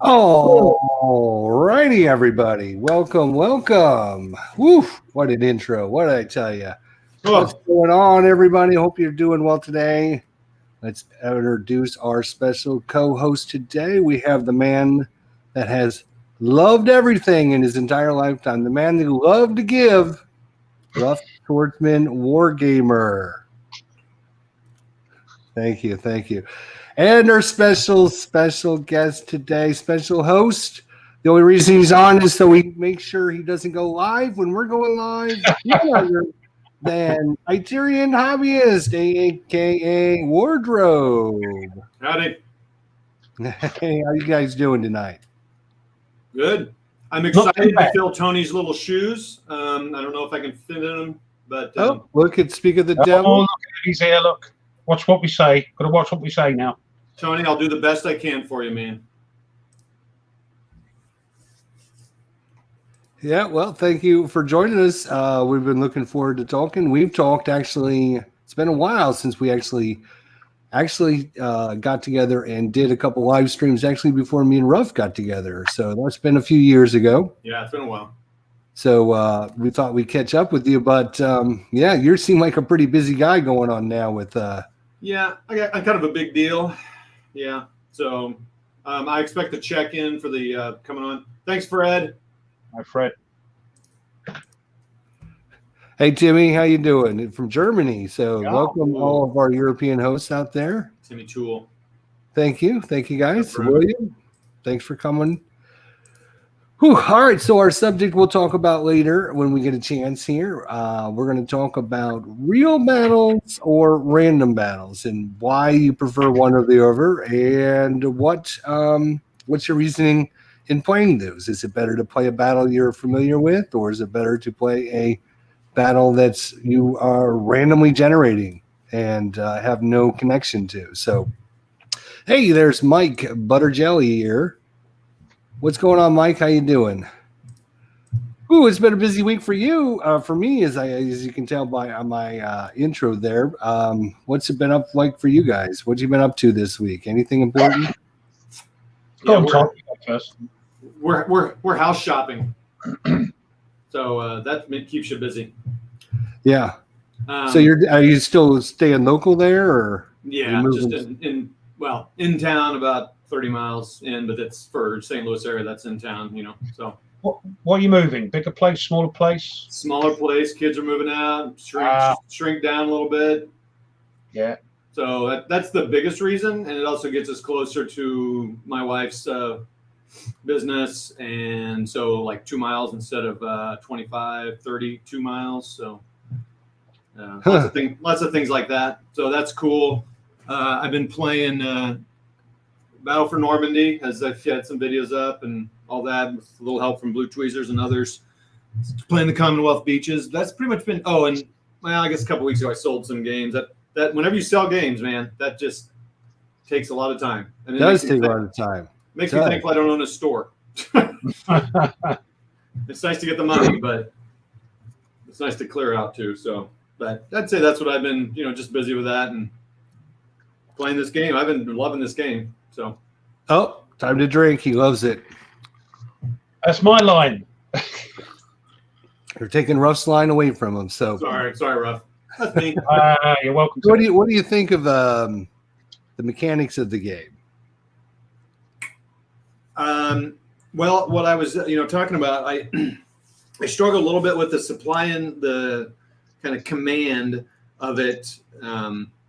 All righty, everybody. Welcome, welcome. Woo, what an intro. What did I tell you? What's going on, everybody? Hope you're doing well today. Let's introduce our special co-host today. We have the man that has loved everything in his entire lifetime, the man who loved to give, Ruff Schwartzman, Wargamer. Thank you, thank you. And our special guest today, special host. The only reason he's on is so we make sure he doesn't go live when we're going live. None other than Italian Hobbyist, a.k.a. Wardrobe. Howdy. Hey, how you guys doing tonight? Good. I'm excited to fill Tony's little shoes. I don't know if I can fit in them, but look at Speak of the Devil. Oh, look, he's here. Look, watch what we say. Got to watch what we say now. Tony, I'll do the best I can for you, man. Yeah, well, thank you for joining us. We've been looking forward to talking. We've talked actually. It's been a while since we actually got together and did a couple live streams. Actually, before me and Ruff got together, so that's been a few years ago. Yeah, it's been a while. So we thought we'd catch up with you, but yeah, you seem like a pretty busy guy going on now with. Yeah, I'm kind of a big deal. Yeah, so I expect to check in for the coming on. Thanks, Fred. Hi, Fred. Hey, Timmy, how you doing? From Germany. So welcome Ooh. all of our European hosts out there. Timmy Tool. Thank you, guys. William, thanks for coming. Whew. All right, so our subject we'll talk about later when we get a chance here. We're going to talk about real battles or random battles and why you prefer one or the other, and what's your reasoning in playing those. Is it better to play a battle you're familiar with, or is it better to play a battle that's you are randomly generating and have no connection to? So, hey, there's Mike Butterjelly here. What's going on, Mike? How you doing? Ooh, it's been a busy week for you. For me, as you can tell by my intro there. What's it been up like for you guys? What you been up to this week? Anything important? Yeah, we're house shopping, so that keeps you busy. Yeah. So are you still staying local there, or? Yeah, just in town about 30 miles in, but it's for St. Louis area. That's in town, So what are you moving? Bigger place, smaller place? Smaller place. Kids are moving out. Shrink down a little bit. Yeah. So that's the biggest reason, and it also gets us closer to my wife's business, and so like 2 miles instead of 25, 32 miles. So lots of things like that. So that's cool. I've been playing Battle for Normandy, as I've had some videos up and all that, with a little help from Blue Tweezers and others. Playing the Commonwealth beaches. That's pretty much been. Oh, and I guess a couple weeks ago I sold some games. That whenever you sell games, man, that just takes a lot of time. And it does take a lot of time. Makes me thankful I don't own a store. It's nice to get the money, but it's nice to clear out too. So, but I'd say that's what I've been, just busy with that and playing this game. I've been loving this game. So, time to drink. He loves it. That's my line. You're taking Ruff's line away from him. So sorry, Ruff. That's me. You're welcome. What do you think of the mechanics of the game? Well, what I was talking about, I struggle a little bit with the supply and the kind of command of it.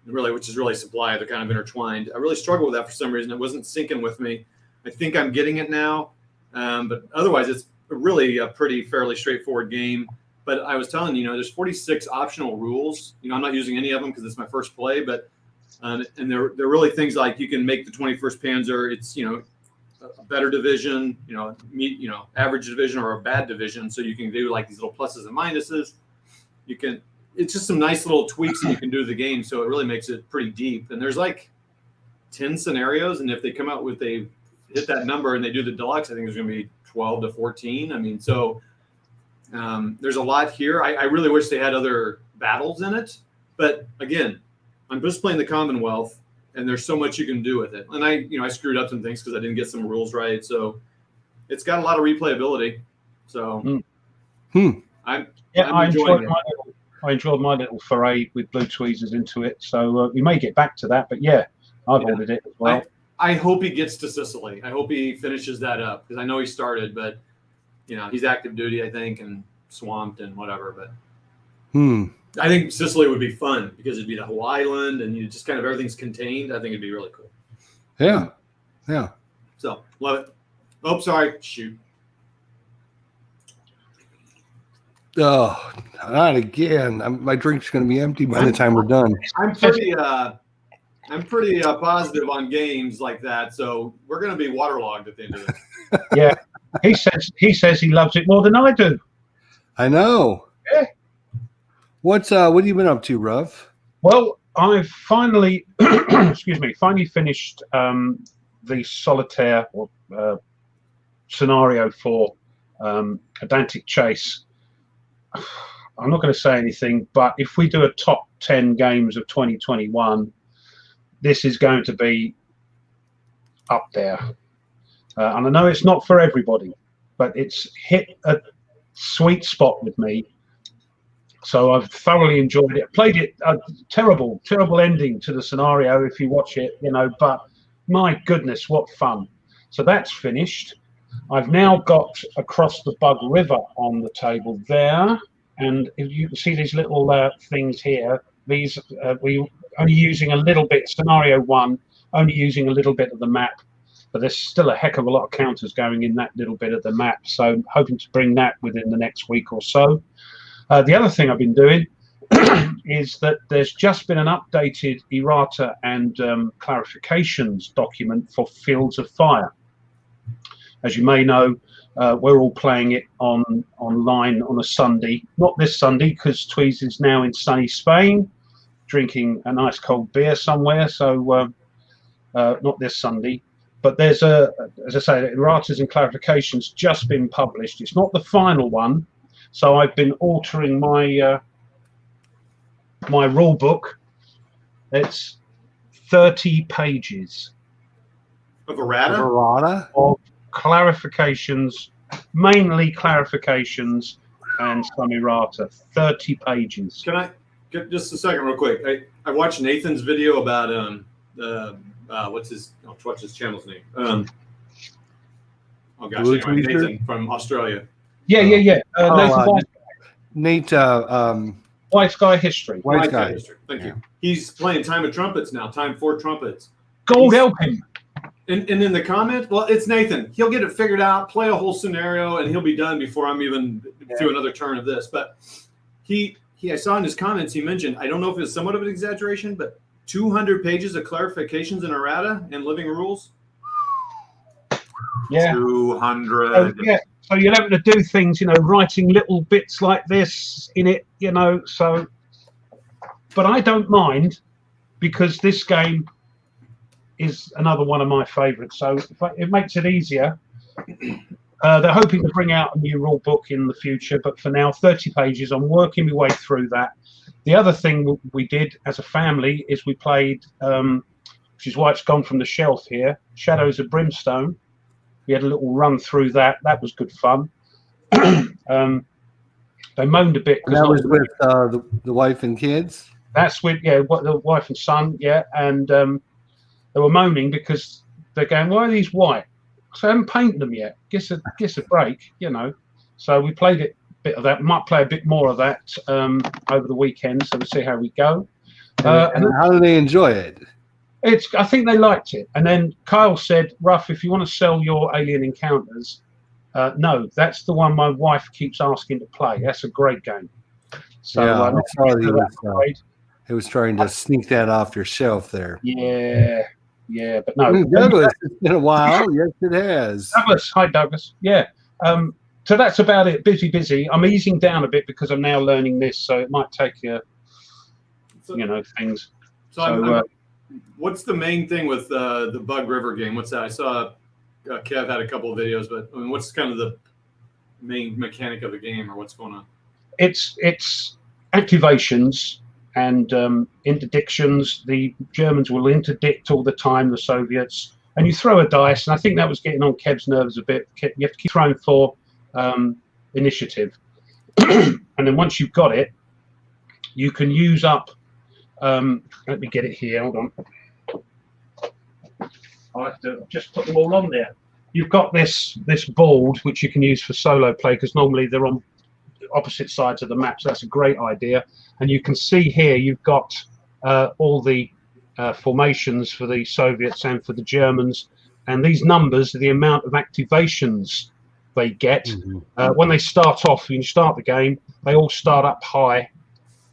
Really, which is really supply. They're kind of intertwined. I really struggle with that for some reason. It wasn't syncing with me. I think I'm getting it now, but otherwise, it's really a fairly straightforward game. But I was telling you, there's 46 optional rules. I'm not using any of them because it's my first play. But and they're really things like you can make the 21st Panzer. It's a better division, average division or a bad division. So you can do like these little pluses and minuses. It's just some nice little tweaks that you can do to the game. So it really makes it pretty deep. And there's like 10 scenarios. And if they come out with hit that number and they do the deluxe, I think there's going to be 12 to 14. I mean, so there's a lot here. I really wish they had other battles in it. But again, I'm just playing the Commonwealth. and there's so much you can do with it. And I screwed up some things because I didn't get some rules right. So it's got a lot of replayability. So I'm enjoying it. I enjoyed my little foray with Blue Tweezers into it. So we may get back to that, but yeah, I've ordered it as well. I hope he gets to Sicily. I hope he finishes that up because I know he started, but he's active duty, I think, and swamped and whatever. But I think Sicily would be fun because it'd be the whole island and you just kind of everything's contained. I think it'd be really cool. Yeah. Yeah. So love it. Oh, sorry. Shoot. Oh, not again. My drink's going to be empty by the time we're done. I'm pretty positive on games like that, so we're going to be waterlogged at the end of this. Yeah, he says he loves it more than I do. I know. Yeah. What have you been up to, Ruff? Well, I've finally, finally finished the solitaire scenario for Pedantic Chase. I'm not going to say anything, but if we do a top 10 games of 2021. This is going to be up there. And I know it's not for everybody, but it's hit a sweet spot with me. So I've thoroughly enjoyed it. Played it, a terrible ending to the scenario if you watch it, but my goodness, what fun. So that's finished. I've now got Across the Bug River on the table there. And if you can see these little things here, these we only using a little bit, scenario 1, only using a little bit of the map, but there's still a heck of a lot of counters going in that little bit of the map. So hoping to bring that within the next week or so. The other thing I've been doing is that there's just been an updated errata and clarifications document for Fields of Fire. As you may know, we're all playing it online on a Sunday. Not this Sunday, because Tweez is now in sunny Spain, drinking a nice cold beer somewhere. So not this Sunday. But there's as I say, erratas and clarifications just been published. It's not the final one. So I've been altering my my rule book. It's 30 pages of errata of clarifications, mainly clarifications and some errata. 30 pages. Can I get just a second, real quick? I watched Nathan's video about what's his channel's name? Oh gosh, anyway, Nathan from Australia. Yeah. Nate, White Sky History. White Sky History. Thank you. He's playing Time of Trumpets now. Time for Trumpets. God help him. And in the comments, well, it's Nathan. He'll get it figured out, play a whole scenario, and he'll be done before I'm even through another turn of this. But I saw in his comments, he mentioned, I don't know if it's somewhat of an exaggeration, but 200 pages of clarifications and errata and living rules. Yeah. 200. So you're able to do things, writing little bits like this in it, so. But I don't mind, because this game is another one of my favorites. So it makes it easier. They're hoping to bring out a new rule book in the future, but for now, 30 pages. I'm working my way through that. The other thing we did as a family is we played, which is why it's gone from the shelf here, Shadows of Brimstone. We had a little run through that. That was good fun. They moaned a bit. And that was with the wife and kids? That's with, the wife and son, and they were moaning because they're going, why are these white? So I haven't painted them yet. Guess a break, So we played a bit of that. Might play a bit more of that over the weekend, so we'll see how we go. And how do they enjoy it? I think they liked it. And then Kyle said, Ruff, if you want to sell your Alien Encounters, no, that's the one my wife keeps asking to play. That's a great game. So I saw it was trying to sneak that off your shelf there. Yeah, but no. Douglas, it's been a while. Yes, it has. Douglas, hi Douglas. Yeah. So that's about it. Busy. I'm easing down a bit because I'm now learning this, so it might take things. So what's the main thing with the Bug River game? What's that? I saw Kev had a couple of videos, but what's kind of the main mechanic of the game, or what's going on? It's activations and interdictions. The Germans will interdict all the time, the Soviets, and you throw a dice. And I think that was getting on Kev's nerves a bit. You have to keep trying for initiative. And then once you've got it, you can use up, let me get it here, hold on. I have to just put them all on there. You've got this board, which you can use for solo play, because normally they're on opposite sides of the map, so that's a great idea. And you can see here you've got all the formations for the Soviets and for the Germans, and these numbers are the amount of activations they get. When they start off, when you start the game, they all start up high,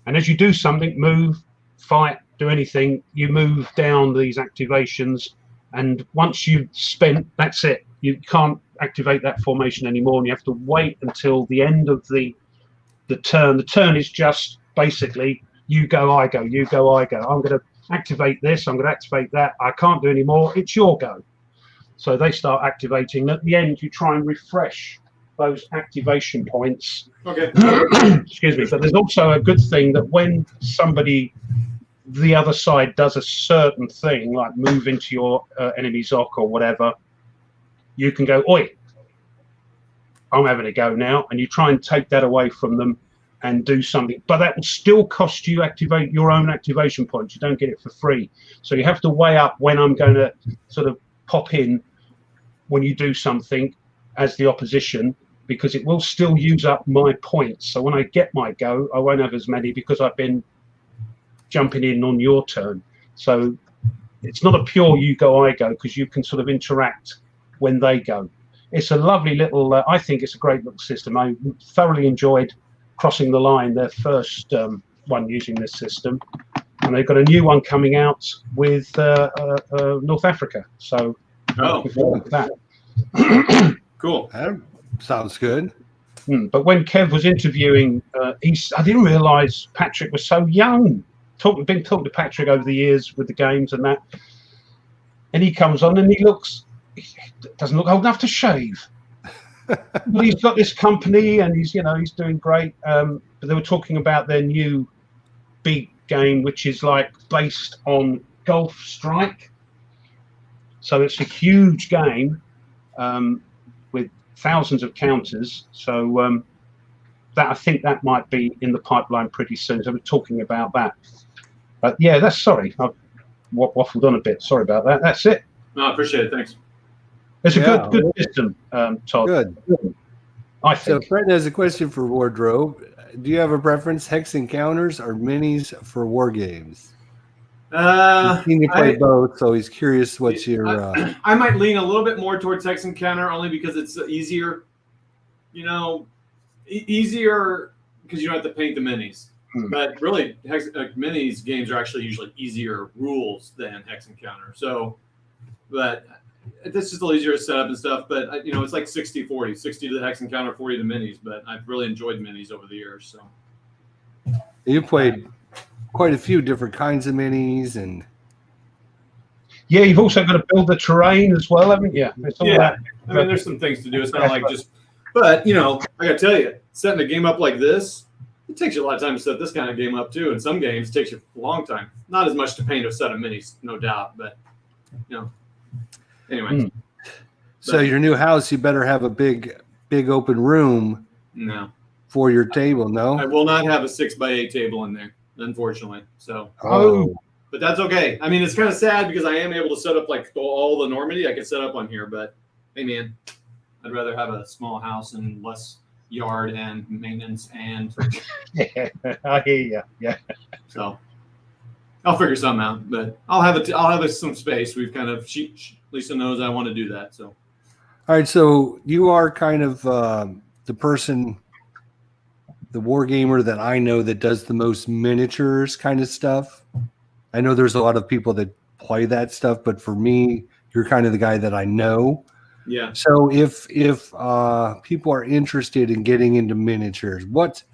and as you do something, move, fight, do anything, you move down these activations, and once you've spent, that's it. You can't activate that formation anymore, and you have to wait until the end of the turn. The turn is just basically you go, I go, you go, I go. I'm going to activate this, I'm going to activate that. I can't do any more. It's your go. So they start activating. At the end, you try and refresh those activation points. Okay. Excuse me. But there's also a good thing that when somebody, the other side, does a certain thing, like move into your enemy Zoc or whatever, you can go, oi, I'm having a go now, and you try and take that away from them and do something. But that will still cost you activate your own activation points. You don't get it for free. So you have to weigh up when I'm going to sort of pop in when you do something as the opposition, because it will still use up my points. So when I get my go, I won't have as many because I've been jumping in on your turn. So it's not a pure you go, I go, because you can sort of interact when they go. It's a lovely little, I think it's a great little system. I thoroughly enjoyed Crossing the Line, their first one using this system. And they've got a new one coming out with North Africa. So that. Cool. That sounds good. But when Kev was interviewing, I didn't realise Patrick was so young. Been talking to Patrick over the years with the games and that. And he comes on and he doesn't look old enough to shave. But he's got this company and he's doing great. But they were talking about their new big game, which is like based on Golf Strike. So it's a huge game with thousands of counters. So that I think that might be in the pipeline pretty soon. So we're talking about that. But yeah, sorry, I've waffled on a bit. Sorry about that. That's it. No, I appreciate it. Thanks. It's a good system, Todd. Good. I So think. Fred has a question for Wardrobe. Do you have a preference, Hex Encounters or minis for war games? He's seen you play both, so he's curious what's your... I might lean a little bit more towards Hex Encounter only because it's easier, easier because you don't have to paint the minis. But really, minis games are actually usually easier rules than Hex Encounter. So, but this is a little easier to set up and stuff. But it's like 60-40, 60 to the Hex Encounter, 40 to minis. But I've really enjoyed minis over the years. So you played quite a few different kinds of minis, and yeah, you've also got to build the terrain as well, haven't you? Yeah, I mean, there's some things to do. It's not like just, but I got to tell you, setting a game up like this. It takes you a lot of time to set this kind of game up too. In some games, it takes you a long time. Not as much to paint a set of minis, no doubt. But anyway. So your new house, you better have a big open room. No. For your table. No, I will not have a 6x8 table in there, unfortunately. So. But that's okay. I mean, it's kind of sad because I am able to set up like all the Normandy I can set up on here. But hey, man, I'd rather have a small house and less yard and maintenance and yeah, I hear you. Yeah. So I'll figure something out, but I'll have some space. We've kind of Lisa knows I want to do that. So all right, so you are kind of the person, the war gamer that I know that does the most miniatures kind of stuff. I know there's a lot of people that play that stuff, but for me, you're kind of the guy that I know. Yeah. So if people are interested in getting into miniatures, what's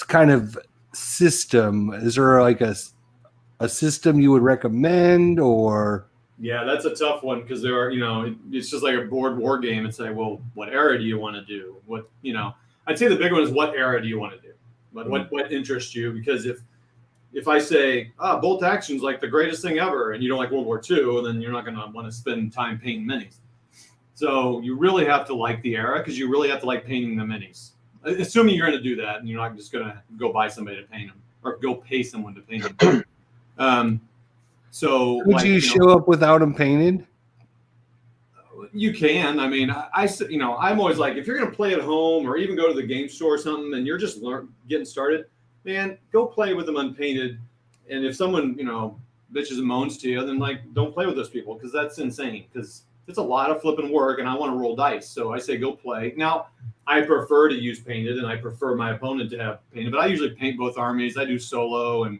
kind of system? Is there like a system you would recommend, or? Yeah, that's a tough one because there are, it's just like a board war game. It's like, well, what era do you want to do? I'd say the big one is what era do you want to do? What interests you? Because if if I say, bolt action's like the greatest thing ever, and you don't like World War II, then you're not going to want to spend time painting minis. So you really have to like the era, because you really have to like painting the minis. Assuming you're going to do that, and you're not just going to go buy somebody to paint them or go pay someone to paint them. So would you show up without them painted? You can. I mean, I'm always like, if you're going to play at home or even go to the game store or something, and you're just getting started, man, go play with them unpainted. And if someone, bitches and moans to you, then like, don't play with those people, because that's insane. Because it's a lot of flipping work, and I want to roll dice. So I say, go play. Now, I prefer to use painted, and I prefer my opponent to have painted, but I usually paint both armies. I do solo, and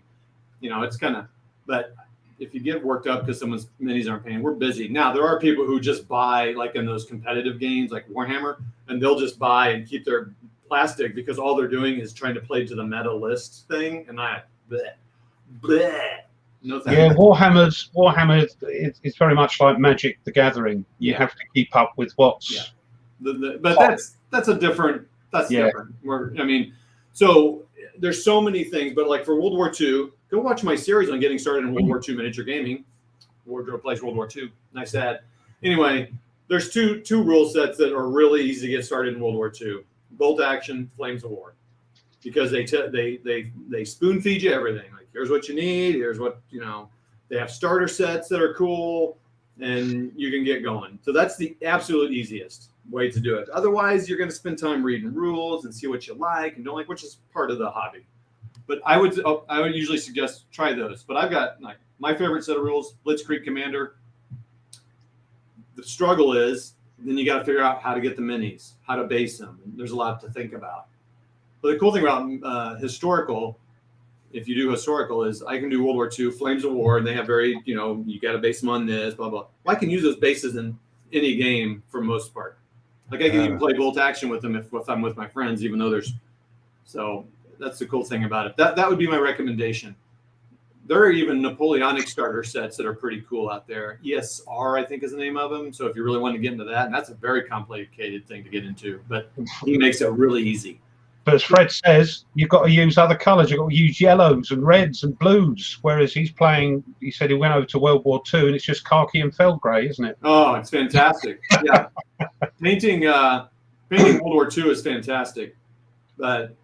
it's kind of, but if you get worked up because someone's minis aren't painted, we're busy. Now, there are people who just buy, like in those competitive games like Warhammer, and they'll just buy and keep their plastic, because all they're doing is trying to play to the meta list thing. And bleh. No thanks. Yeah, Warhammer is very much like Magic the Gathering. You have to keep up with what's. Yeah. But that's different. So there's so many things, but like for World War II, go watch my series on getting started in World War II miniature gaming. Wardrobe plays World War II. Nice ad. Anyway, there's two rule sets that are really easy to get started in World War II: Bolt Action, Flames of War, because they spoon feed you everything. Like, here's what you need. Here's what They have starter sets that are cool, and you can get going. So that's the absolute easiest way to do it. Otherwise, you're going to spend time reading rules and see what you like and don't like, which is part of the hobby. But I would usually suggest try those. But I've got like my favorite set of rules: Blitzkrieg Commander. The struggle is then you got to figure out how to get the minis, how to base them. There's a lot to think about. But the cool thing about historical, if you do historical, is I can do World War II, Flames of War, and they have very, you got to base them on this, blah, blah. Well, I can use those bases in any game for most part. Like I can even play Bolt Action with them if I'm with my friends, even though so that's the cool thing about it. That would be my recommendation. There are even Napoleonic starter sets that are pretty cool out there. ESR, I think, is the name of them. So if you really want to get into that, and that's a very complicated thing to get into, but he makes it really easy. But as Fred says, you've got to use other colours. You've got to use yellows and reds and blues. Whereas he said he went over to World War II, and it's just khaki and felt grey, isn't it? Oh, it's fantastic. Yeah. Painting World War II is fantastic. But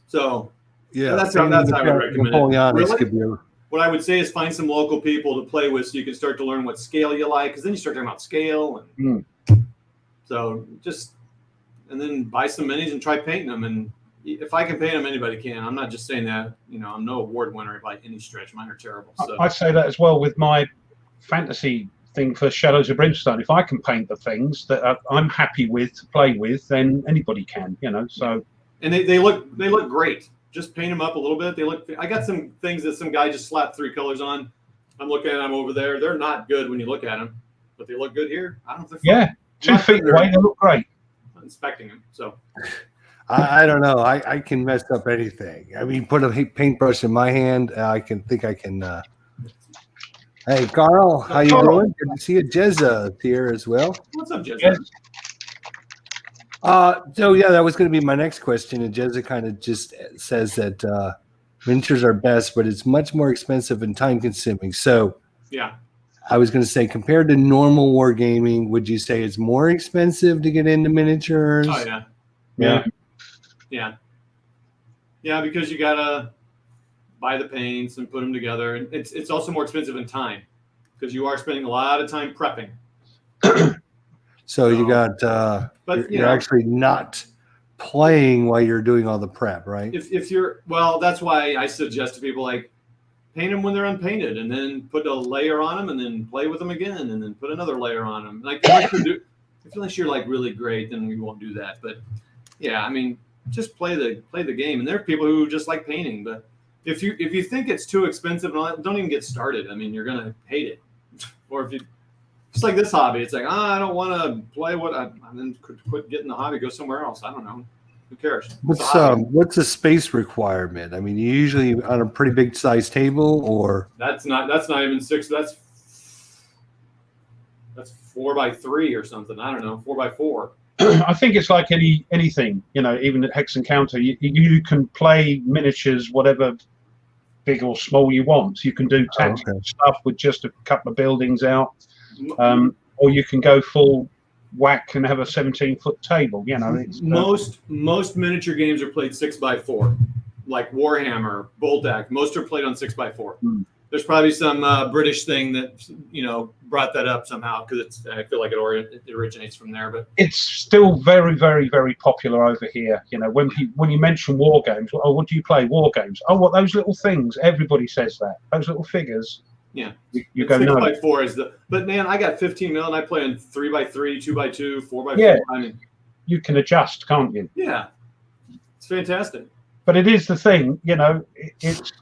so yeah, that's how I would recommend it. Really? What I would say is find some local people to play with so you can start to learn what scale you like, because then you start talking about scale. And so and then buy some minis and try painting them. And if I can paint them, anybody can. I'm not just saying that, I'm no award winner by any stretch. Mine are terrible. So. I say that as well with my fantasy thing for Shadows of Brimstone. If I can paint the things that I'm happy with to play with, then anybody can, so. And they look great. Just paint them up a little bit. I got some things that some guy just slapped 3 colors on. I'm looking at them over there. They're not good when you look at them, but they look good here. I don't know if they're fun. 2 feet away, they look great. Inspecting them. So I don't know. I can mess up anything. I mean, put a paintbrush in my hand. I can. Hey, Carl, how you doing? Good to see you. Jezza here as well. What's up, Jezza? So yeah, that was going to be my next question. And Jezza kind of just says that miniatures are best, but it's much more expensive and time consuming. So yeah. I was going to say, compared to normal wargaming, would you say it's more expensive to get into miniatures? Oh, yeah. Yeah, because you got to buy the paints and put them together. And it's also more expensive in time because you are spending a lot of time prepping. So you got, but you're actually not playing while you're doing all the prep, right? If you're, that's why I suggest to people, like, paint them when they're unpainted, and then put a layer on them, and then play with them again, and then put another layer on them. Like, unless you're like really great, then we won't do that. But yeah, I mean, just play the game. And there are people who just like painting. But if you think it's too expensive, don't even get started. I mean, you're gonna hate it. Or if you just like this hobby, it's like, I don't want to play and then quit getting the hobby, go somewhere else. I don't know. Who cares? What's the space requirement? I mean, you usually on a pretty big size table, or that's not even 6. That's 4x3 or something. I don't know, 4x4. I think it's like anything, even at Hex Encounter, you can play miniatures, whatever big or small you want. So you can do tactical stuff with just a couple of buildings out, or you can go full whack and have a 17-foot table. You know, it's, most miniature games are played 6x4, like Warhammer, Boltac. Most are played on 6x4. There's probably some British thing that brought that up somehow because I feel like it originates from there. But it's still very, very, very popular over here. You know, when you mention war games, oh, what do you play? War games? Oh, what, those little things? Everybody says that. Those little figures. Yeah, you go 6x4 is the. But man, I got 15 mil and I play in 3x3, 2x2, 4x4. Yeah, I mean, you can adjust, can't you? Yeah, it's fantastic. But it is the thing, you know. It's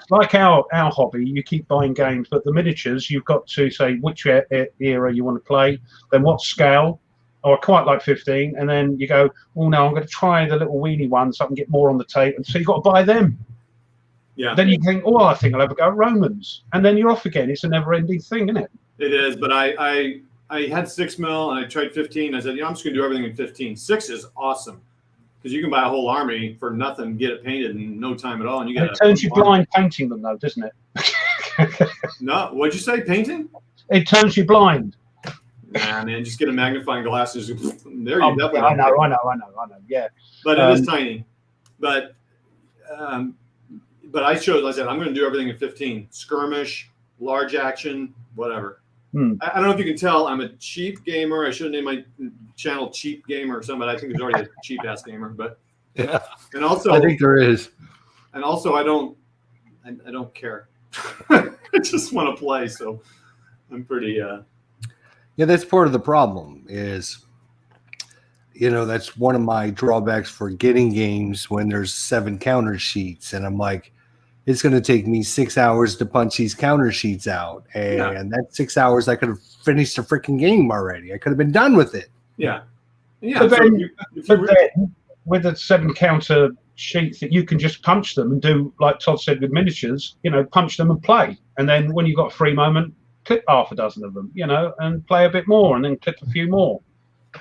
like our hobby. You keep buying games, but the miniatures, you've got to say which era you want to play, then what scale. Oh, I quite like 15, and then you go, oh no, I'm going to try the little weenie one so I can get more on the tape, and so you've got to buy them. Yeah. Then you think, oh, I think I'll have a go at Romans, and then you're off again. It's a never-ending thing, isn't it? It is, but I had 6 mil and I tried 15. I said, I'm just going to do everything in 15. 6 is awesome. Because you can buy a whole army for nothing, get it painted in no time at all, and you get. It turns you blind painting them, though, doesn't it? No, what'd you say? Painting? It turns you blind. Nah, man, just get a magnifying glass. There you definitely. I know. Yeah, but it is tiny. But I said I'm going to do everything in 15. Skirmish, large action, whatever. I don't know if you can tell. I'm a cheap gamer. I should name my channel Cheap Gamer or something. But I think there's already a cheap ass gamer. But yeah, and also I think there is. And also, I don't care. I just want to play. So I'm pretty. Yeah, that's part of the problem. Is that's one of my drawbacks for getting games when there's 7 counter sheets, and I'm like, it's going to take me 6 hours to punch these counter sheets out. And that's 6 hours I could have finished the freaking game already. I could have been done with it. Yeah. Yeah. But then, then with the 7 counter sheets that you can just punch them and do, like Todd said with miniatures, punch them and play. And then when you've got a free moment, clip half a dozen of them, and play a bit more and then clip a few more.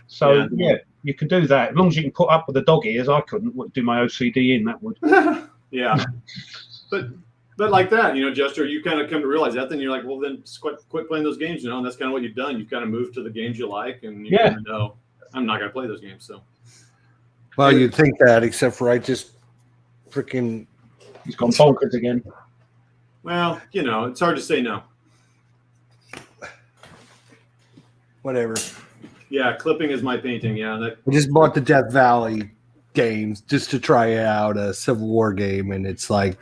So, yeah, you can do that. As long as you can put up with the dog ears, I couldn't do my OCD in, that would. Yeah. But like that, Jester, you kind of come to realize that. Then you're like, well, then quit playing those games, and that's kind of what you've done. You've kind of moved to the games you like, and you kind of know I'm not going to play those games. So, well, you'd think that, except for I just freaking he's gone bonkers again. Well, it's hard to say no. Whatever. Yeah, clipping is my painting. Yeah, I just bought the Death Valley games just to try out a Civil War game, and it's like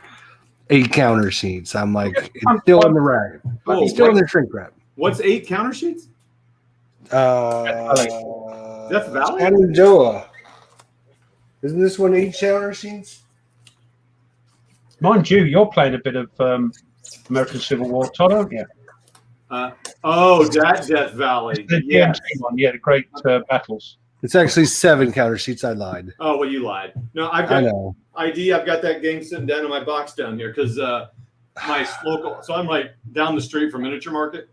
8 counter sheets. I'm like, it's still in the rack. It's still in the shrink wrap. What's 8 counter sheets? Death Valley? Shenandoah. Isn't this one 8 counter sheets? Mind you, you're playing a bit of American Civil War, Todd, aren't you? That Death Valley. The GMT one, the great battles. It's actually 7 counter sheets. I lied. Oh, well, you lied. No, I've got that game sitting down in my box down here because my local. So I'm like down the street from Miniature Market,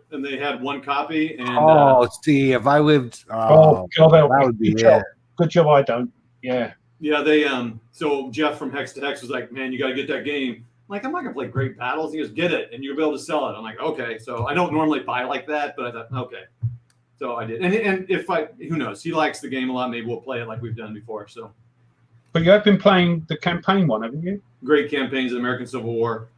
and they had 1 copy. And see, if I lived, God, that would be it. Good job, I don't. Yeah. Yeah, they So Jeff from Hex to Hex was like, "Man, you got to get that game." I'm like, I'm not gonna play Great Battles. He goes, "Get it, and you'll be able to sell it." I'm like, "Okay." So I don't normally buy like that, but I thought, okay. So I did, and if who knows? He likes the game a lot. Maybe we'll play it like we've done before. So. But you have been playing the campaign one, haven't you? Great campaigns of American Civil War.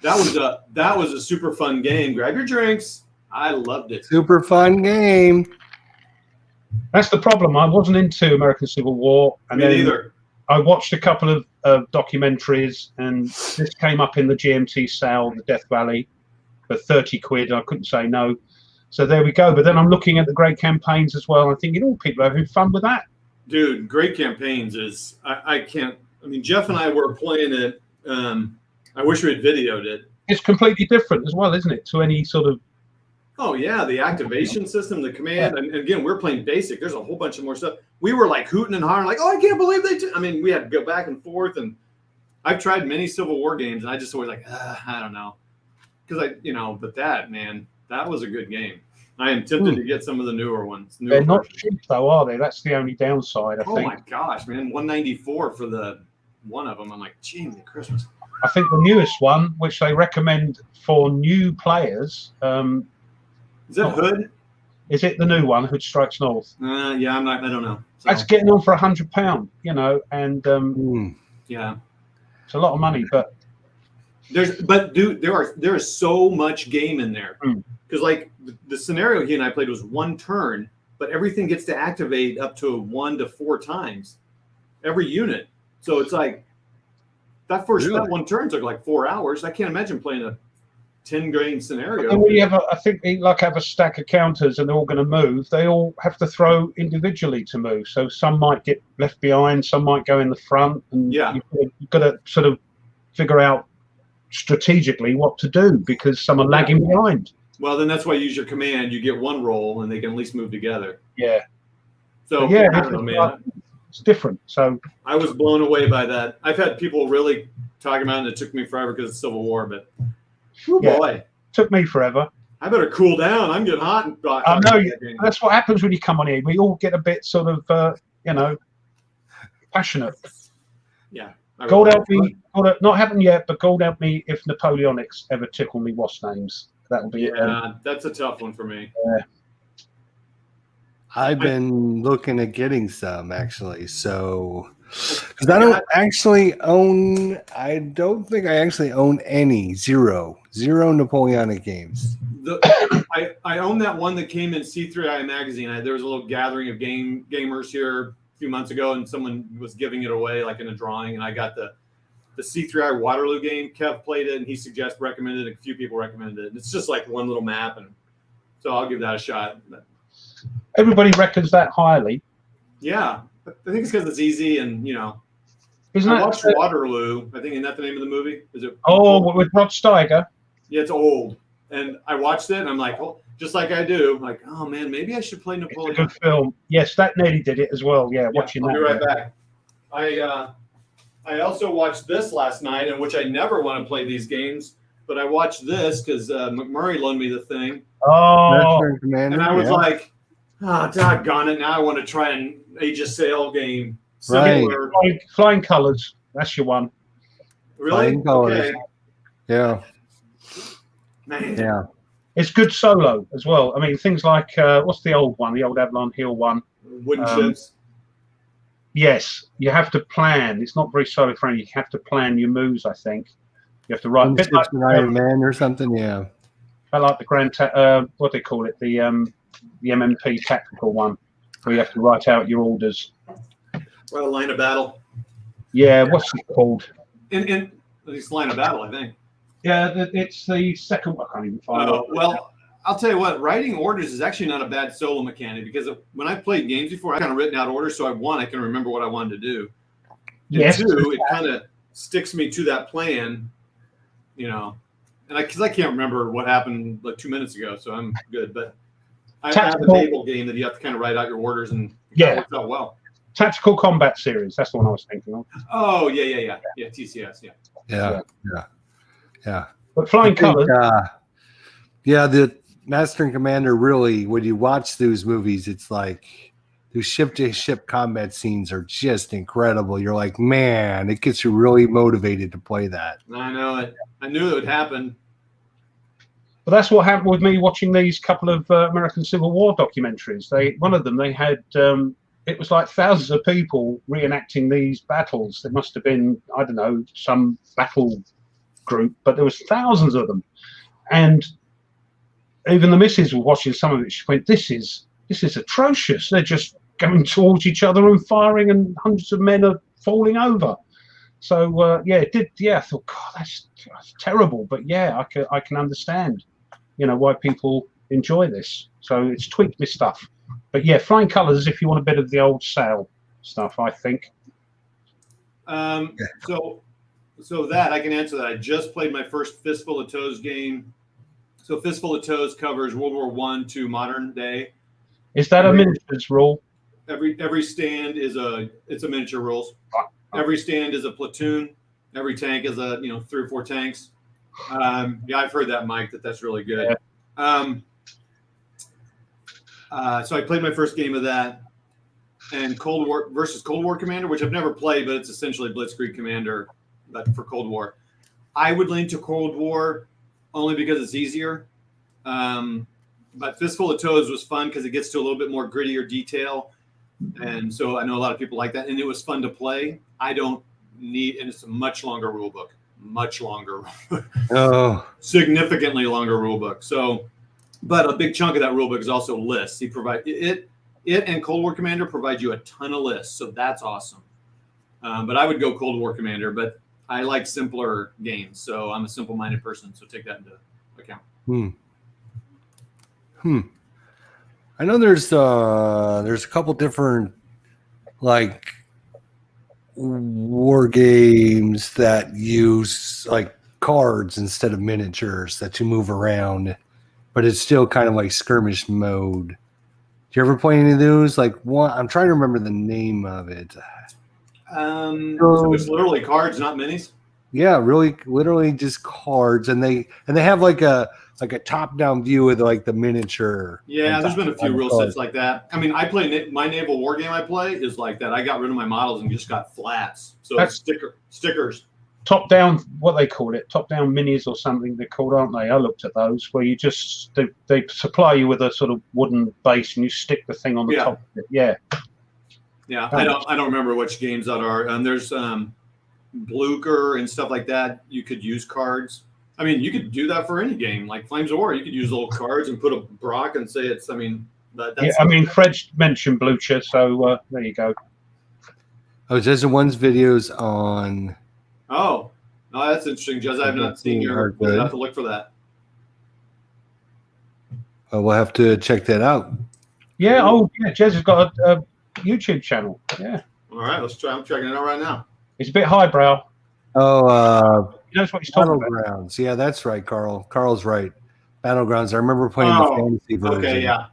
That was a super fun game. Grab your drinks. I loved it. Super fun game. That's the problem. I wasn't into American Civil War. And Me neither. I watched a couple of documentaries, and this came up in the GMT sale, the Death Valley, for 30 quid. I couldn't say no. So there we go. But then I'm looking at the great campaigns as well. I'm thinking, people are having fun with that. Dude, great campaigns is I can't. I mean, Jeff and I were playing it. I wish we had videoed it. It's completely different as well, isn't it, to any sort of. Oh yeah, the activation system, the command, and again, we're playing basic. There's a whole bunch of more stuff. We were like hooting and hollering, like, "Oh, I can't believe they did!" I mean, we had to go back and forth, and I've tried many Civil War games, and I just always like, I don't know, because but that was a good game. I am tempted to get some of the newer ones. They're not cheap though, are they? That's the only downside, I think. Oh my gosh, man, $194 for the one of them. I'm like, gee, Christmas. I think the newest one, which they recommend for new players, Is that Hood? is it the new one, Hood Strikes North? Yeah, I don't know. So, That's getting on for £100, and yeah. it's a lot of money. But there is so much game in there Mm. because like the scenario he and I played was one turn, but everything gets to activate up to 1 to 4 times every unit. So it's like that one turn took like 4 hours. I can't imagine playing a 10 game scenario. and we have I think they have a stack of counters, and they're all going to move. They all have to throw individually to move. So some might get left behind, some might go in the front, and Yeah. you've got to sort of figure out strategically what to do because some are lagging behind. Well, then that's why you use your command. You get one roll, and they can at least move together. Yeah. So Yeah, I don't know, man. it's different. So I was blown away by that. I've had people really talking about it, and it took me forever because it's Civil War, but Yeah. boy, took me forever. I better cool down. I'm getting hot. I know. That's what happens when you come on here. We all get a bit sort of, passionate. Yeah. God help me. Not happened yet, but God help me if Napoleonics ever tickle me wasp names. That'll be Yeah, that's a tough one for me. I've been looking at getting some actually. So, because I don't think I actually own any zero Napoleonic games. I own that one that came in C3I magazine. There was a little gathering of gamers here a few months ago, and someone was giving it away like in a drawing, and I got the C3I Waterloo game. Kev played it, and he recommended it. A few people recommended it. It's just like one little map, and so I'll give that a shot. Everybody reckons that highly. Yeah, I think it's because it's easy, and Isn't I that watched Waterloo. I think isn't that the name of the movie? Is it? with Rod Steiger? Yeah, it's old, and I watched it, and I'm like, just like I do, like, oh man, maybe I should play It's a Napoleon. good film. Yes, that nearly did it as well. Yeah, watching I'll that. be right back. I also watched this last night, in which I never want to play these games, but I watched this because McMurray loaned me the thing, Oh, Commander, and I was yeah. like, doggone it! Now I want to try an Age of Sail game. Right. Similar. Flying Colours. That's your one. Really? Flying Colours. Okay. Yeah, Man. yeah. It's good solo as well. I mean, things like what's the old one? The old Avalon Hill one. Wooden ships. Yes, you have to plan. It's not very solo friendly. You have to plan your moves. I think you have to write. A bit like, Iron Man or something. Yeah. I like the what they call it, the MMP tactical one, where you have to write out your orders. Well, line of battle. Yeah, what's it called? In it's line of battle, I think. Yeah, it's the second. I can't even find it. Well, I'll tell you what. Writing orders is actually not a bad solo mechanic because when I've played games before, I kind of written out orders, so I can remember what I wanted to do. And Yes. two, it kind of sticks me to that plan, and because I can't remember what happened like 2 minutes ago, so I'm good. But I have a table game that you have to kind of write out your orders, and it works out well. Tactical Combat Series. That's the one I was thinking of. Oh yeah, TCS, Yeah. But Flying Colours. The Master and Commander really, when you watch those movies, it's like those ship-to-ship combat scenes are just incredible. You're like, man, it gets you really motivated to play that. I know it. I knew it would happen. But that's what happened with me watching these couple of American Civil War documentaries. One of them, they had, it was like thousands of people reenacting these battles. There must have been, I don't know, some battle group, but there was thousands of them. And even the missus was watching some of it. She went, this is atrocious. They're just going towards each other and firing, and hundreds of men are falling over. So it did. Yeah, I thought, God, that's terrible. But yeah, I can understand, why people enjoy this. So it's tweaked my stuff. But yeah, Flying Colours, if you want a bit of the old Sail stuff, I think. So that I can answer that. I just played my first Fistful of Toes game. So Fistful of Toes covers World War I to modern day. Is that a miniatures rule? Every stand it's a miniature rules. Every stand is a platoon. Every tank is 3 or 4 tanks. I've heard that, Mike. That's really good. Yeah. So I played my first game of that, and Cold War versus Cold War Commander, which I've never played, but it's essentially Blitzkrieg Commander, but for Cold War. I would lean to Cold War only because it's easier. But Fistful of Toads was fun because it gets to a little bit more grittier detail. And so I know a lot of people like that. And it was fun to play. I don't need, and it's a much longer rule book. Much longer. Oh, Significantly longer rule book. So, but a big chunk of that rule book is also lists. He provide it and Cold War Commander provide you a ton of lists. So that's awesome. But I would go Cold War Commander, but I like simpler games. So I'm a simple-minded person. So take that into account. I know there's a couple different like war games that use like cards instead of miniatures that you move around, but it's still kind of like skirmish mode. Do you ever play any of those? Like one, I'm trying to remember the name of it. So it's literally cards, not minis. Yeah, really, literally just cards, and they have like a top-down view of like the miniature. Yeah, there's been a few rule cards. sets like that. I mean, I play my naval war game. I play is like that. I got rid of my models and just got flats. So it's stickers. Top down, what they call it, top down minis or something they're called, aren't they? I looked at those where you just they supply you with a sort of wooden base and you stick the thing on the top of it. Yeah. Yeah, I don't remember which games that are. There's Blucher and stuff like that. You could use cards. I mean, you could do that for any game, like Flames of War. You could use little cards and put a Brock and say it's. I mean, that's. Yeah, I mean, Fred mentioned Blucher, so there you go. Oh, Jezza One's videos on. Oh, that's interesting, Jez. I have not seen your. We'll have to look for that. We'll have to check that out. Yeah. Oh, yeah. Jez has got a YouTube channel. Yeah. All right, let's try. I'm checking it out right now. It's a bit highbrow. Oh, He knows what he's talking about. Battlegrounds. Yeah, that's right, Carl. Carl's right. Battlegrounds. I remember playing the fantasy version. Okay, yeah.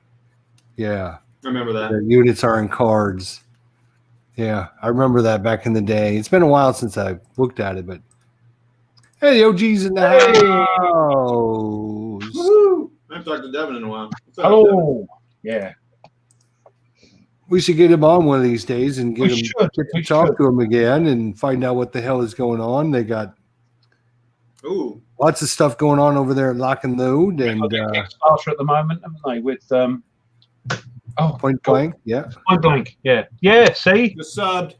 Yeah. I remember that. The units are in cards. Yeah, I remember that back in the day. It's been a while since I looked at it, but hey, the OG's in the house. Woo-hoo! I haven't talked to Devin in a while. Hello. Yeah. We should get him on one of these days and get We him to talk to him again and find out what the hell is going on. They got lots of stuff going on over there at Lock and Load and Kickstarter at the moment, haven't they? With Point Blank. Yeah. Point Blank. Yeah. Yeah. See. Just subbed.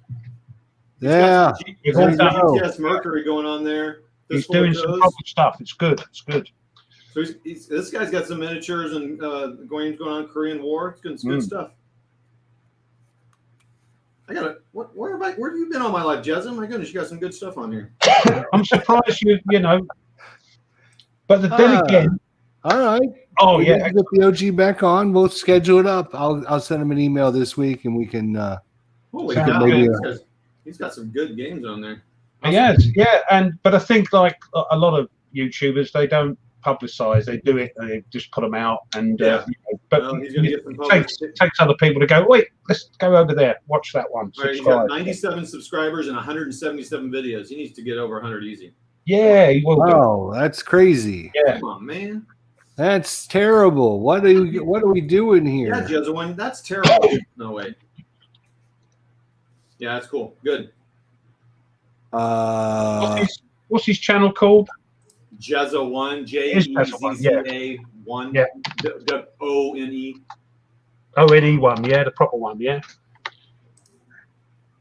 Yeah. He's got some GTS Mercury going on there. He's doing some proper stuff. It's good. It's good. So this guy's got some miniatures and going on Korean War. It's good, good stuff. I got it. Where have you been all my life, Jezza? My goodness, you got some good stuff on here. I'm surprised you know. But then again. All right. Oh yeah. Get the OG back on. We'll schedule it up. I'll send him an email this week and we can. Holy cow! He's got some good games on there. Yes, yeah, but I think like a lot of YouTubers, they don't publicize. They do it and they just put them out. And but he's gonna get some it takes other people to go. Wait, let's go over there. Watch that one. Right, he's got 97 subscribers and 177 videos. He needs to get over 100 easy. Yeah, he will. Oh, that's crazy. Yeah, come on, man. That's terrible. What are we doing here? Yeah, Jezza, that's terrible. No way. Yeah, that's cool. Good. What's his channel called? Jezza 1, JEZZA 1. Yeah. ONE. ONE 1, yeah, the proper one, yeah.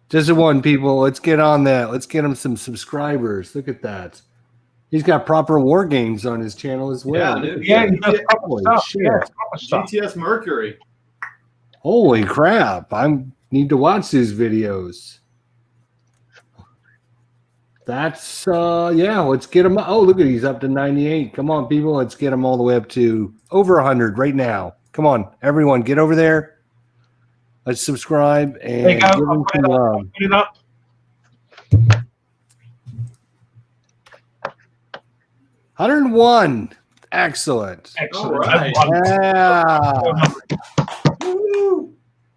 Jezza 1, people. Let's get on that. Let's get him some subscribers. Look at that. He's got proper war games on his channel as well. Yeah, he does proper stuff. Yeah, proper stuff. GTS Mercury. Holy crap. I need to watch these videos. That's let's get him. Oh, look at he's up to 98. Come on, people, let's get him all the way up to over 100 right now. Come on, everyone, get over there. Let's subscribe and give him some love. Put it up. 101. Excellent. Excellent. All right. Yeah.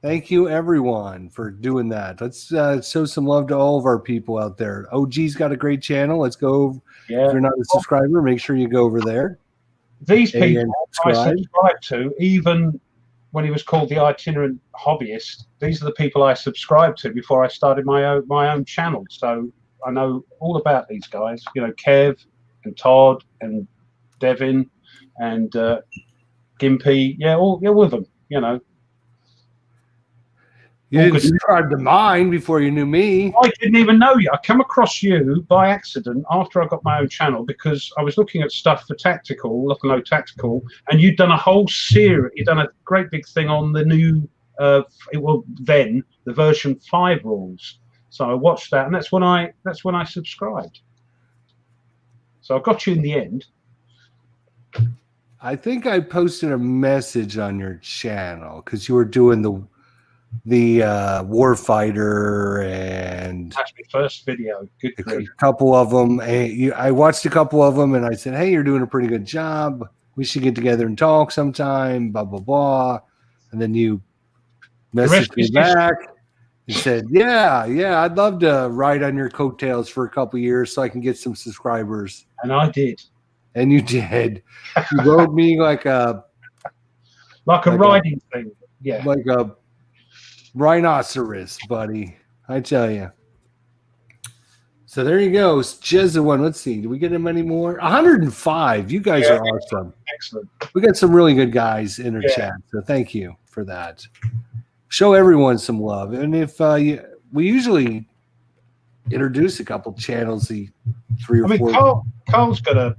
Thank you, everyone, for doing that. Let's show some love to all of our people out there. OG's got a great channel. Let's go. Yeah. If you're not a subscriber, make sure you go over there. These people I subscribed to, even when he was called the Itinerant Hobbyist, these are the people I subscribed to before I started my own channel. So I know all about these guys. You know, Kev, and Todd and Devin and Gimpy. Yeah, all of them. You know. You didn't subscribe to mine before you knew me. I didn't even know you. I come across you by accident after I got my own channel because I was looking at stuff for Tactical, Lock and Load Tactical, and you'd done a whole series. You'd done a great big thing on the new, the version 5 rules. So I watched that, and that's when I subscribed. So I got you in the end. I think I posted a message on your channel because you were doing the Warfighter and That's my first video. Good a grief. couple of them. I watched a couple of them and I said, "Hey, you're doing a pretty good job. We should get together and talk sometime." Blah blah blah. And then you messaged me back and said, "Yeah, I'd love to ride on your coattails for a couple years so I can get some subscribers." And I did. And you did. You rode me like a riding thing. Yeah. Like a rhinoceros, buddy. I tell you. So there you go. Jesuit. Let's see. Do we get him any more? 105. You guys are awesome. Excellent. We got some really good guys in our chat. So thank you for that. Show everyone some love. And if we usually introduce a couple channels, 3 or 4. Carl's got a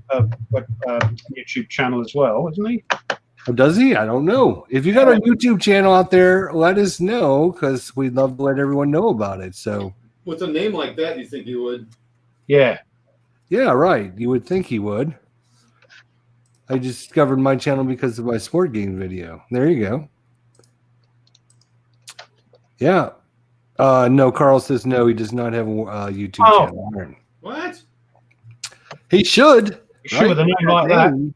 YouTube channel as well, isn't he? Oh, does he? I don't know. If you got a YouTube channel out there, let us know because we'd love to let everyone know about it. So, with a name like that, you think he would? Yeah. Yeah, right. You would think he would. I discovered my channel because of my sport game video. There you go. Yeah. No, Carl says no. He does not have a YouTube channel. What? He should. He should with a name like that.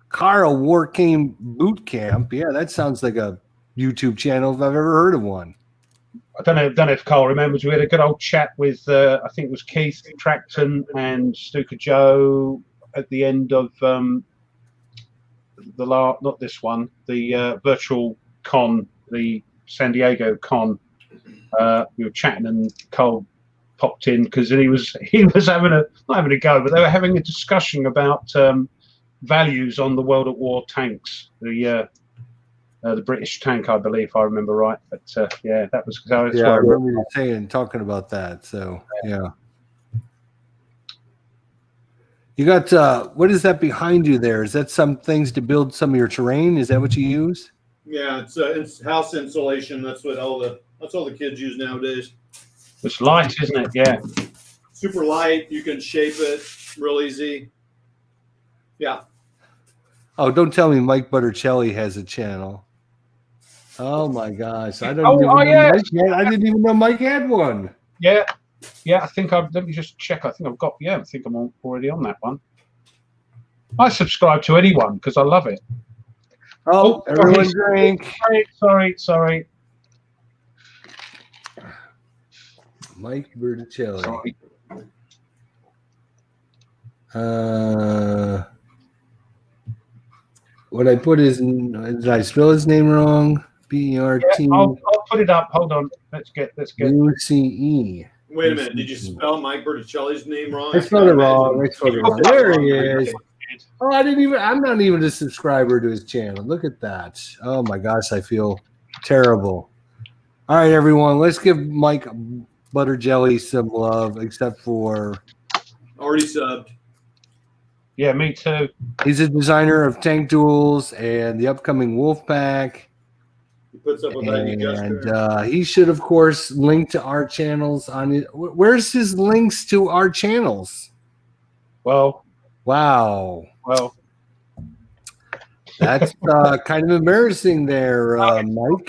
Carl Wargame Boot Camp. Yeah, that sounds like a YouTube channel if I've ever heard of one. I don't know if Carl remembers. We had a good old chat with I think it was Keith Tracton and Stuka Joe at the end of not this one, the virtual con, the San Diego con. We were chatting and Carl popped in because he was not having a go, but they were having a discussion about values on the World at War tanks, the British tank, I believe, if I remember right. But that was I remember you saying talking about that. So yeah, you got what is that behind you there? Is that some things to build some of your terrain? Is that what you use? Yeah, it's house insulation. That's what all the kids use nowadays. It's light, isn't it? Yeah. Super light. You can shape it real easy. Yeah. Oh, don't tell me Mike Buttercelli has a channel. Oh my gosh. I didn't even know Mike had one. Yeah. Yeah, I think let me just check. I think I'm already on that one. I subscribe to anyone because I love it. Oh, everyone drink. Sorry. Mike Buttercelli. Sorry. What I put did I spell his name wrong? B-E-R-T. Yeah, I'll put it up. Hold on. Let's get U-C-E. Wait a minute. Did you spell Mike Buttercelli's name wrong? I spelled it wrong. There he is. Oh, I'm not even a subscriber to his channel. Look at that. Oh my gosh, I feel terrible. All right, everyone, let's give Mike Buttercelli some love, except for already subbed. Yeah, me too. He's a designer of tank duels and the upcoming Wolfpack. He puts up with that. He should, of course, link to our channels on it. Where's his links to our channels? Well, wow. Well, that's kind of embarrassing there, Mike.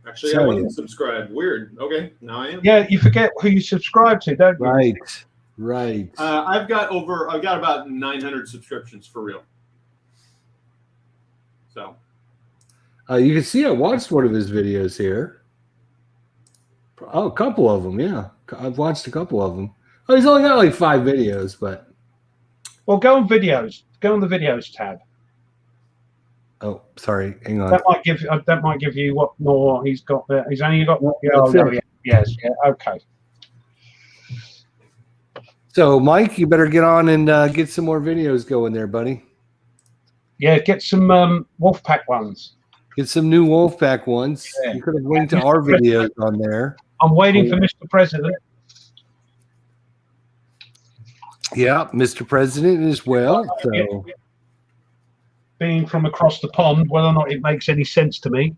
Actually, I wasn't subscribed. Weird. Okay, now I am. Yeah, you forget who you subscribe to, don't you? Right. I've got about 900 subscriptions for real. So. You can see I watched one of his videos here. Oh, a couple of them, yeah. I've watched a couple of them. Oh, he's only got like 5 videos, but. Well, go on videos. Go on the videos tab. Oh, sorry. Hang on. That might give you what more he's got there. He's only got. Okay. So, Mike, you better get on and get some more videos going there, buddy. Yeah, get some Wolfpack ones. Get some new Wolfpack ones. Yeah. You could have linked to our videos on there. I'm waiting for Mr. President. Yeah, Mr. President as well. So, Being from across the pond, whether or not it makes any sense to me.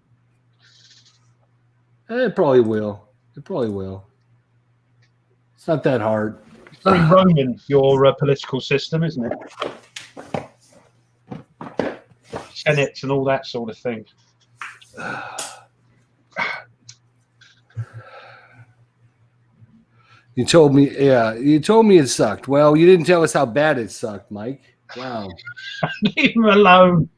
it probably will. It probably will. It's not that hard. It's very Roman, your political system, isn't it? Senates and all that sort of thing. You told me, you told me it sucked. Well, you didn't tell us how bad it sucked, Mike. Wow. Leave him alone.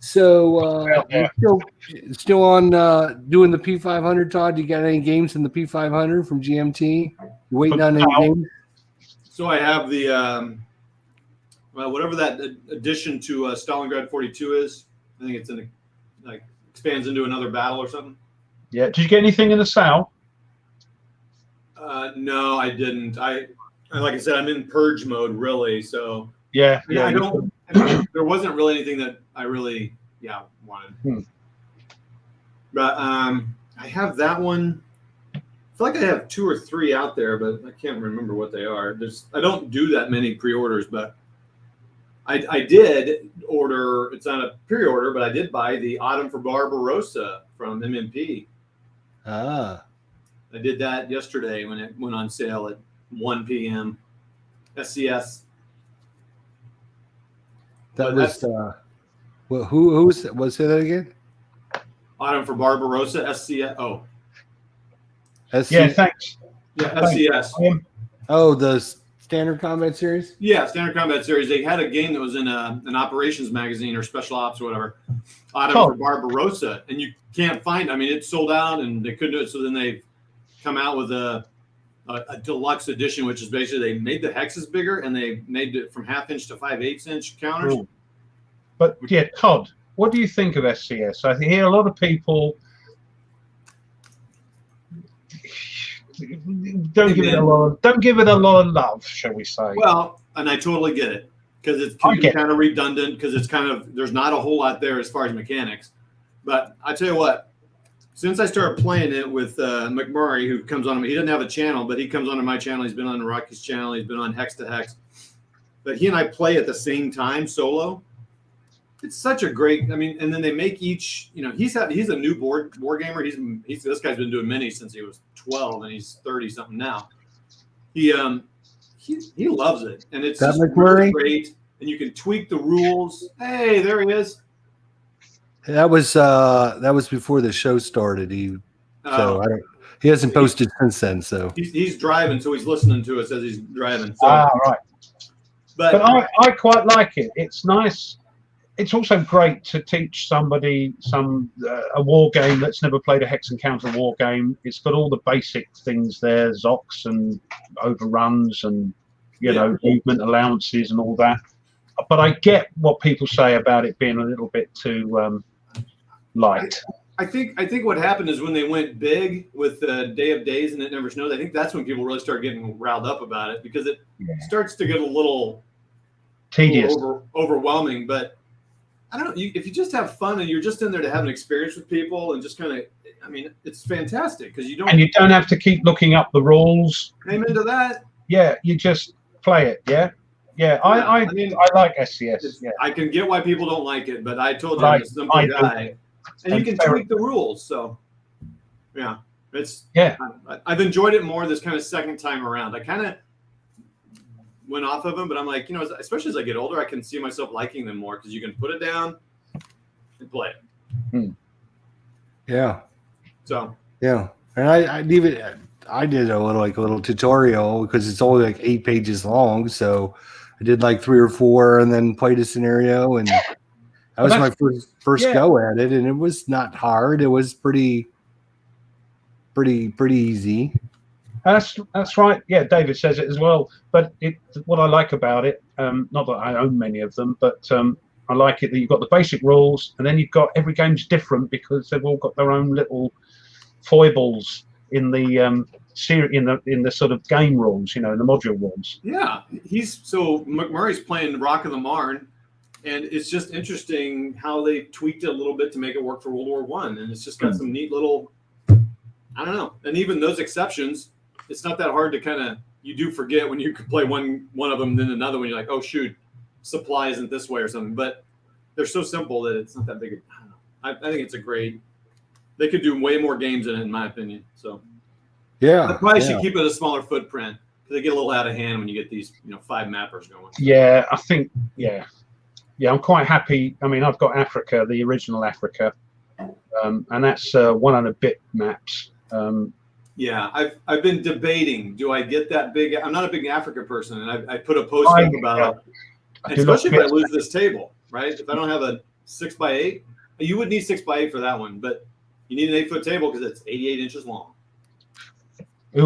So, still on doing the P500, Todd? You got any games in the P500 from GMT? You waiting on any games? So I have the well, whatever that addition to Stalingrad 42 is. I think it's in like expands into another battle or something. Yeah. Did you get anything in the Sal? No, I didn't. Like I said, I'm in purge mode really. So Yeah. I don't. There wasn't really anything that I really wanted. But I have that one. I feel like I have 2 or 3 out there, but I can't remember what they are. I don't do that many pre-orders, but I did order. It's not a pre-order, but I did buy the Autumn for Barbarossa from MMP. Ah. I did that yesterday when it went on sale at 1 p.m. SCS. That was well, who was that? Say that again? Autumn for Barbarossa, SCS. Oh. Yeah, thanks. Yeah, SCS. Oh, the Standard Combat Series? Yeah, Standard Combat Series. They had a game that was in an operations magazine or special ops or whatever. Autumn for Barbarossa. And you can't find, I mean, it sold out and they couldn't do it. So then they come out with a deluxe edition, which is basically they made the hexes bigger and they made it from 1/2 inch to 5/8 inch counters. Ooh. But yeah, Todd, what do you think of SCS? I hear a lot of people don't give it a lot of love, shall we say? Well, and I totally get it because it's kind of redundant because it's kind of there's not a whole lot there as far as mechanics. But I tell you what, since I started playing it with McMurray, who comes on, he doesn't have a channel, but he comes onto my channel. He's been on Rocky's channel. He's been on Hex to Hex. But he and I play at the same time solo. It's such a great. I mean, and then they make each. You know, he's a new war gamer. He's this guy's been doing minis since he was 12, and he's 30 something now. He loves it, and it's just really great. And you can tweak the rules. Hey, there he is. That was before the show started. He hasn't posted since then. So he's driving, so he's listening to us as he's driving. So, right. But I quite like it. It's nice. It's also great to teach somebody a war game that's never played a Hex Encounter war game. It's got all the basic things there, Zocs and overruns and movement allowances and all that. But I get what people say about it being a little bit too light. I think what happened is when they went big with the Day of Days and It Never Snows, I think that's when people really start getting riled up about it because it starts to get a little tedious, overwhelming. But I don't know. If you just have fun and you're just in there to have an experience with people and just kind of, I mean, it's fantastic because you don't have to keep looking up the rules. Amen to that. Yeah, you just play it. Yeah. Yeah, I like SCS. Yeah. I can get why people don't like it, but I told you I'm a simple guy. And you can tweak the rules. So, yeah, I've enjoyed it more this kind of second time around. I kind of went off of them, but I'm like, especially as I get older, I can see myself liking them more because you can put it down and play it. Yeah. So. Yeah, and I did a little tutorial because it's only like 8 pages long, so I did like 3 or 4 and then played a scenario, and that was my first go at it, and it was not hard. It was pretty easy. That's right. Yeah, David says it as well. But what I like about it, not that I own many of them, but I like it that you've got the basic rules, and then you've got every game's different because they've all got their own little foibles in the in the sort of game rules, in the module rules. Yeah, McMurray's playing Rock of the Marne, and it's just interesting how they tweaked it a little bit to make it work for World War One, and it's just got some neat little, I don't know, and even those exceptions, it's not that hard to you do forget when you could play one of them, then another one, you're like, oh shoot, supply isn't this way or something, but they're so simple that it's not that big. I don't know. I think it's a great. They could do way more games in it, in my opinion. So. Yeah, I probably should keep it a smaller footprint because they get a little out of hand when you get these, 5 mappers going. Yeah, I think, I'm quite happy. I mean, I've got Africa, the original Africa, and that's 1 and a bit maps. Yeah, I've been debating. Do I get that big? I'm not a big Africa person, and I put a post up about it. Especially if I lose this table, right? If I don't have a 6x8, you would need 6x8 for that one, but you need an 8-foot table because it's 88 inches long. It's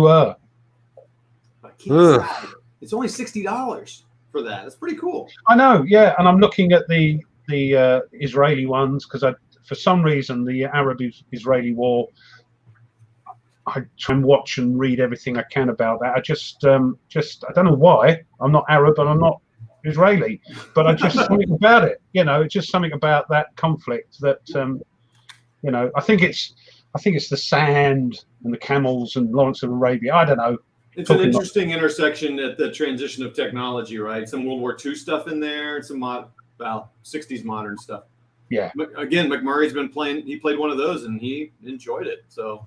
only $60 for that. That's pretty cool. I know, yeah, and I'm looking at the Israeli ones because for some reason the Arab-Israeli war, I try and watch and read everything I can about that. I just I don't know why. I'm not Arab and I'm not Israeli, but I just something about it. It's just something about that conflict that I think it's the sand and the camels and Lawrence of Arabia. I don't know. It's an interesting intersection at the transition of technology, right? Some World War II stuff in there, and some 60s modern stuff. Yeah. Again, McMurray's been playing. He played one of those, and he enjoyed it. So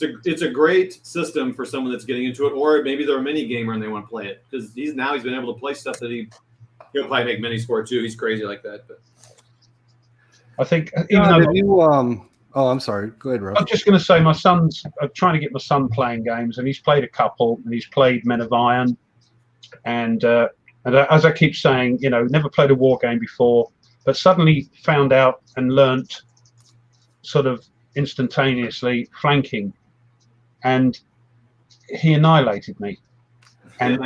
it's a great system for someone that's getting into it, or maybe they're a mini gamer and they want to play it because he's been able to play stuff that he'll probably make mini score too. He's crazy like that. But I think even though. Oh, I'm sorry. Go ahead, Russ. I'm just going to say I'm trying to get my son playing games, and he's played a couple, and he's played Men of Iron, and as I keep saying, never played a war game before, but suddenly found out and learnt sort of instantaneously flanking, and he annihilated me. And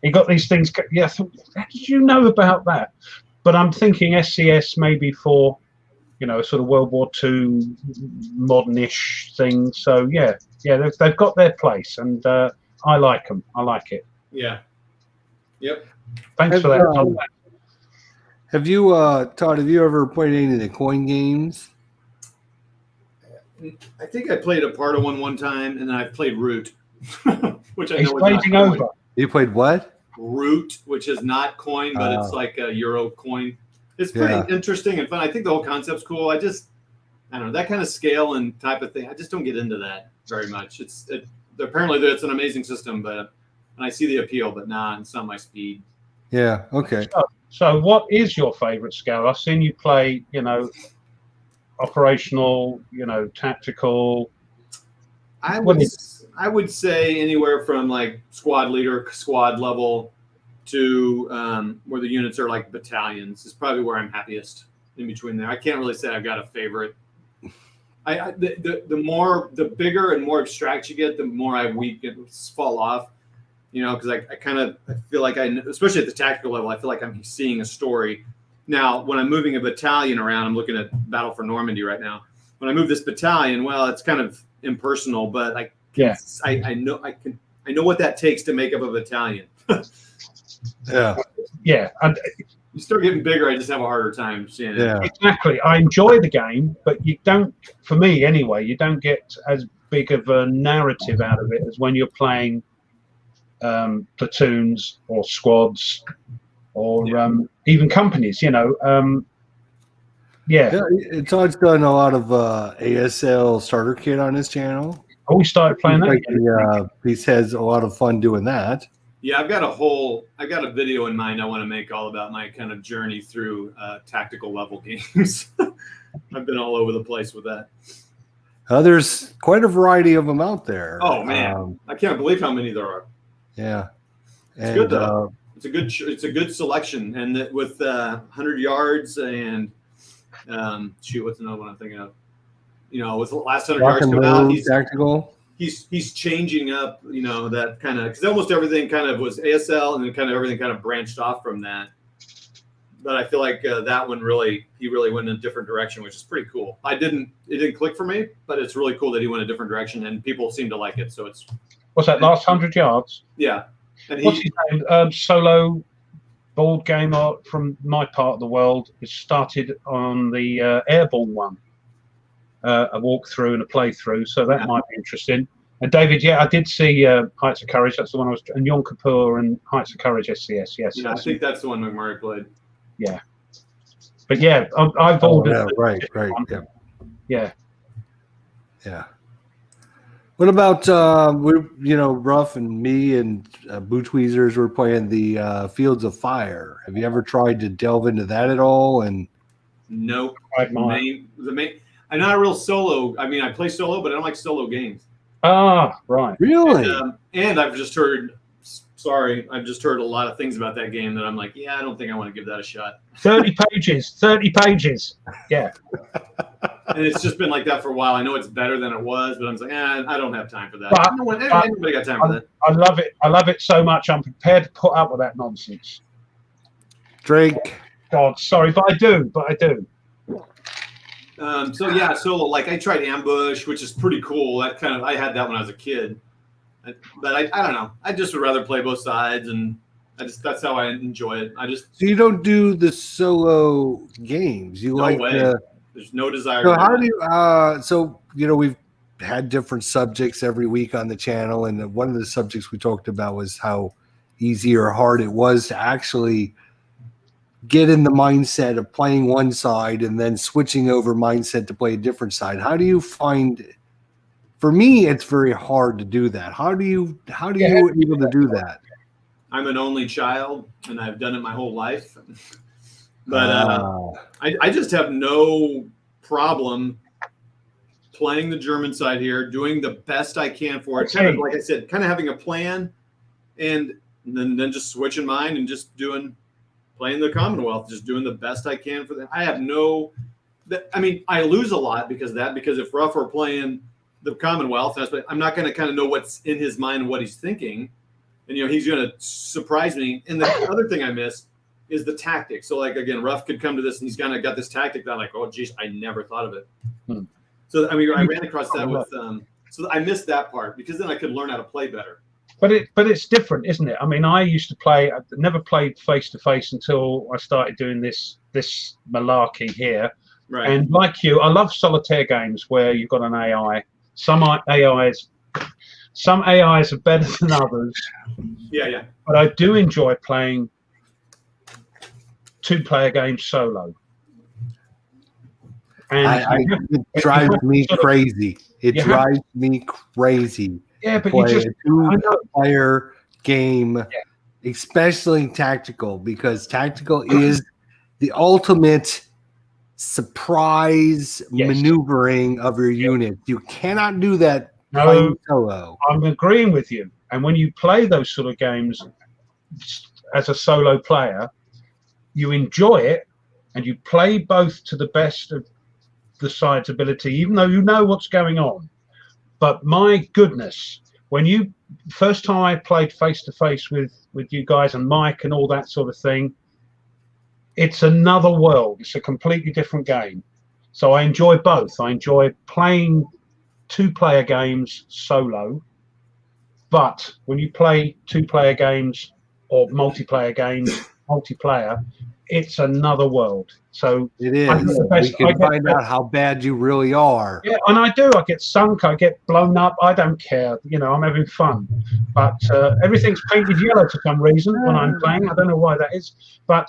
he got these things. Yeah, I thought, how did you know about that? But I'm thinking SCS maybe for. Sort of World War II modern-ish thing. So they've got their place, and I like them. I like it. Yeah. Yep. Thanks for that. Have you, Todd? Have you ever played any of the coin games? I think I played a part of one time, and then I played Root, which I He's know is not over. coin. You played what? Root, which is not coin, but it's like a Euro coin. It's pretty interesting and fun. I think the whole concept's cool. I don't know, that kind of scale and type of thing. I just don't get into that very much. Apparently it's an amazing system, and I see the appeal, but it's not my speed. Yeah. Okay. So what is your favorite scale? I've seen you play, operational, tactical. I would say anywhere from like squad leader, squad level to where the units are like battalions is probably where I'm happiest in between there. I can't really say I've got a favorite. The bigger and more abstract you get, the more I fall off, because I feel like especially at the tactical level, I feel like I'm seeing a story. Now, when I'm moving a battalion around, I'm looking at Battle for Normandy right now. When I move this battalion, well, it's kind of impersonal, but I know what that takes to make up a battalion. Yeah. And you start getting bigger, I just have a harder time seeing it. Yeah. Exactly. I enjoy the game, but you don't, for me anyway, you don't get as big of a narrative out of it as when you're playing platoons or squads or even companies, Todd's done a lot of ASL starter kit on his channel. Oh, we started playing that. He has a lot of fun doing that. Yeah, I've got a video in mind I want to make all about my kind of journey through tactical level games. I've been all over the place with that. There's quite a variety of them out there. Oh man, I can't believe how many there are. Yeah, it's good though. It's a good selection, and with 100 yards and what's another one I'm thinking of? With the last 100 yards come out, he's tactical. He's changing up, that kind of, because almost everything kind of was ASL, and then kind of everything kind of branched off from that. but I feel like that one he really went in a different direction, which is pretty cool. It didn't click for me, but it's really cool that he went a different direction, and people seem to like it. So it's what's that last 100 yards? Yeah, and What's his name? Solo board game art from my part of the world. It started on the Airborne one, a walkthrough and a playthrough, so that might be interesting. And David, yeah, I did see Heights of Courage. That's the one I was. And Yom Kippur and Heights of Courage SCS. Yes, I think that's the one McMurray played. Yeah, but yeah, I've ordered. Yeah, right, Yeah. What about Ruff and me and Boot Tweezers were playing the Fields of Fire. Have you ever tried to delve into that at all? And nope. I'm not a real solo. I mean, I play solo, but I don't like solo games. Ah, right. Really? And I've just heard a lot of things about that game that I'm like, yeah, I don't think I want to give that a shot. 30 pages. Yeah. And it's just been like that for a while. I know it's better than it was, but I'm like, I don't have time for that. Anybody got time for that? I love it. I love it so much. I'm prepared to put up with that nonsense. Drake. God, sorry, but I do. So like I tried Ambush, which is pretty cool. I had that when I was a kid, but I don't know. I just would rather play both sides, and that's how I enjoy it. So you don't do the solo games. You There's no desire. So how do you? We've had different subjects every week on the channel, and one of the subjects we talked about was how easy or hard it was to actually get in the mindset of playing one side and then switching over mindset to play a different side. How do you find? For me, it's very hard to do that. How do you able to do that? I'm an only child, and I've done it my whole life. But I just have no problem playing the German side here, doing the best I can for it. Kind of, like I said, kind of having a plan, and then just switching mine and just playing the Commonwealth, just doing the best I can for them. I have I lose a lot because if Ruff were playing the Commonwealth, I'm not going to kind of know what's in his mind and what he's thinking. And, he's going to surprise me. And the other thing I miss is the tactic. So, like, again, Ruff could come to this and he's kind of got this tactic that I'm like, oh, geez, I never thought of it. So, I ran across that with so I missed that part because then I could learn how to play better. But it's different, isn't it? I mean, I used to play. I never played face to face until I started doing this malarkey here. Right. And like you, I love solitaire games where you've got an AI. Some AIs are better than others. Yeah. But I do enjoy playing 2-player games solo. And it drives me crazy. It drives me crazy. Yeah, but play a 2-player game, especially tactical, because tactical is the ultimate surprise maneuvering of your unit. You cannot do that playing solo. I'm agreeing with you. And when you play those sort of games as a solo player, you enjoy it and you play both to the best of the side's ability, even though you know what's going on. But my goodness, when first time I played face to face with you guys and Mike and all that sort of thing, it's another world. It's a completely different game. So I enjoy both. I enjoy playing 2-player games solo, but when you play 2-player games or multiplayer, it's another world. So it is. We can find out how bad you really are. Yeah, and I do. I get sunk. I get blown up. I don't care. I'm having fun. But everything's painted yellow for some reason when I'm playing. I don't know why that is. But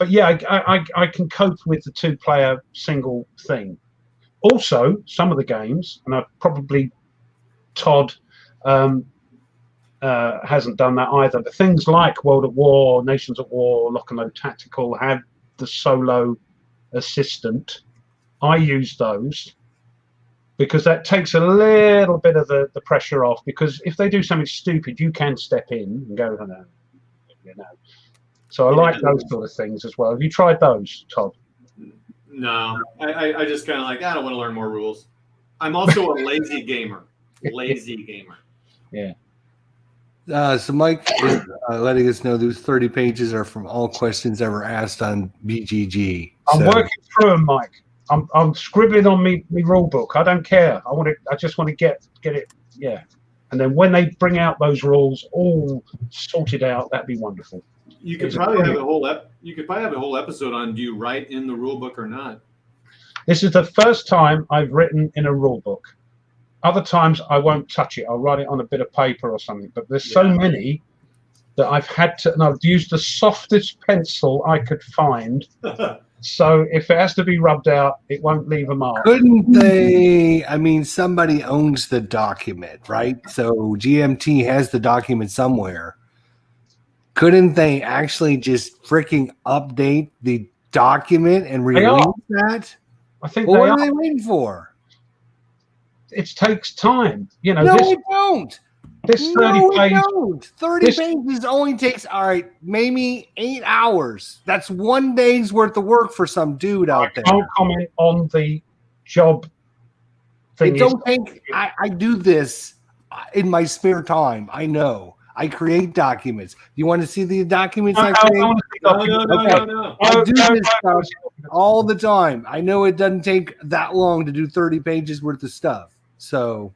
yeah, I can cope with the 2-player single thing. Also, some of the games, and Todd hasn't done that either. But things like World at War, Nations at War, Lock and Load Tactical have the solo assistant. I use those because that takes a little bit of the pressure off, because if they do something stupid, you can step in and go, no. So I like those sort of things as well. Have you tried those, Todd? No, I just kind of I don't want to learn more rules. I'm also a lazy gamer. Yeah. So Mike is letting us know those 30 pages are from all questions ever asked on BGG. I'm So- working through them, Mike. I'm scribbling on me rule book. I don't care. I just want to get it. Yeah. And then when they bring out those rules all sorted out, that'd be wonderful. You could probably have a whole episode on do you write in the rule book or not. This is the first time I've written in a rule book. Other times I won't touch it. I'll write it on a bit of paper or something. But there's so many that I've had to, and I've used the softest pencil I could find. So if it has to be rubbed out, it won't leave a mark. Couldn't they? I mean, somebody owns the document, right? So GMT has the document somewhere. Couldn't they actually just freaking update the document and release that? I think Well, they what are. are they waiting for? It takes time. You know, No, it don't. this 30 No, page. it don't. 30 this- pages only takes, all right, maybe 8 hours. That's 1 day's worth of work for some dude I out there. can't comment on the job thing. It don't take. I do this in my spare time. I know. I create documents. You want to see the documents I create? No. I do this stuff all the time. I know it doesn't take that long to do 30 pages worth of stuff. So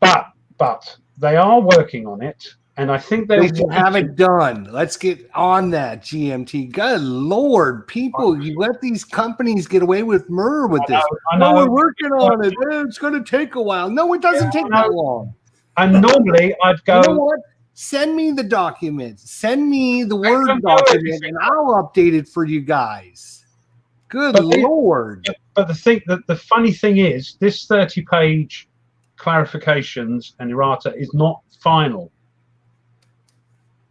But they are working on it, and I think they should have it done. Let's get on that, GMT. Good Lord, people, you let these companies get away with murder with this. I No, know. we're working on it. It's going to take a while. No, it doesn't take that long. And normally I'd go. You know what? Send me the documents. Send me the Word don't know document, everything. and I'll update it for you guys. Good But they- Lord. But the funny thing is, this 30-page clarifications and errata is not final.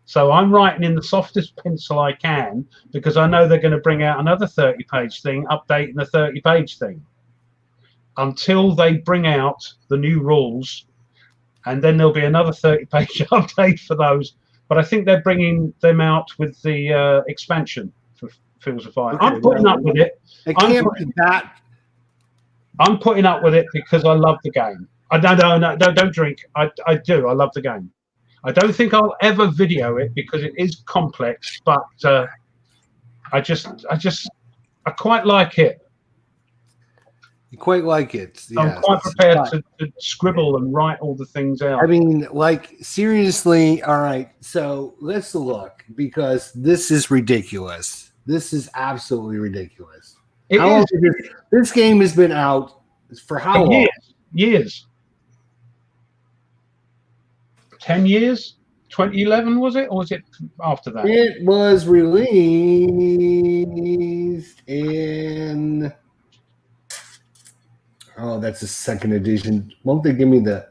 So I'm writing in the softest pencil I can because I know they're going to bring out another 30-page thing, updating the 30-page thing. Until they bring out the new rules, and then there'll be another 30-page update for those. But I think they're bringing them out with the expansion for Fields of Fire. Okay, I'm putting up with it. It can't be that. I'm putting up with it because I love the game. No, don't drink. I do. I love the game. I don't think I'll ever video it because it is complex, but I quite like it. You quite like it. I'm Yes. quite prepared But, to scribble and write all the things out. I mean, like, seriously, all right. So let's look because this is ridiculous. This is absolutely ridiculous. It How long is has this game has been out for how for long? years. 10 years? 2011 was it, or was it after that? It was released in. Oh, that's the second edition. Won't they give me the?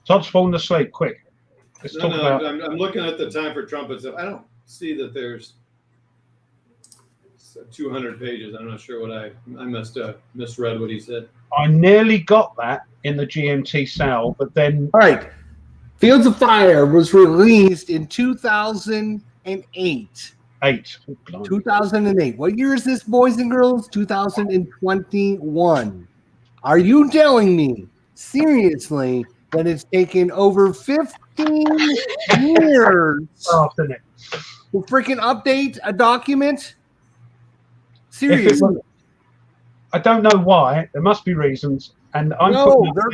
Todd's falling asleep. Quick. Let's talk No, about. I'm looking at the time for trumpets. I don't see that there's 200 pages. I'm not sure what I must have misread what he said. I nearly got that in the GMT sale, but then All right. Fields of Fire was released in 2008. 8. Oh, blimey. 2008. What year is this, boys and girls? 2021. Are you telling me, seriously, that it's taken over 15 years Fast, isn't it? to freaking update a document? If it Seriously. was- I don't know why. There must be reasons. And I'm No, putting up with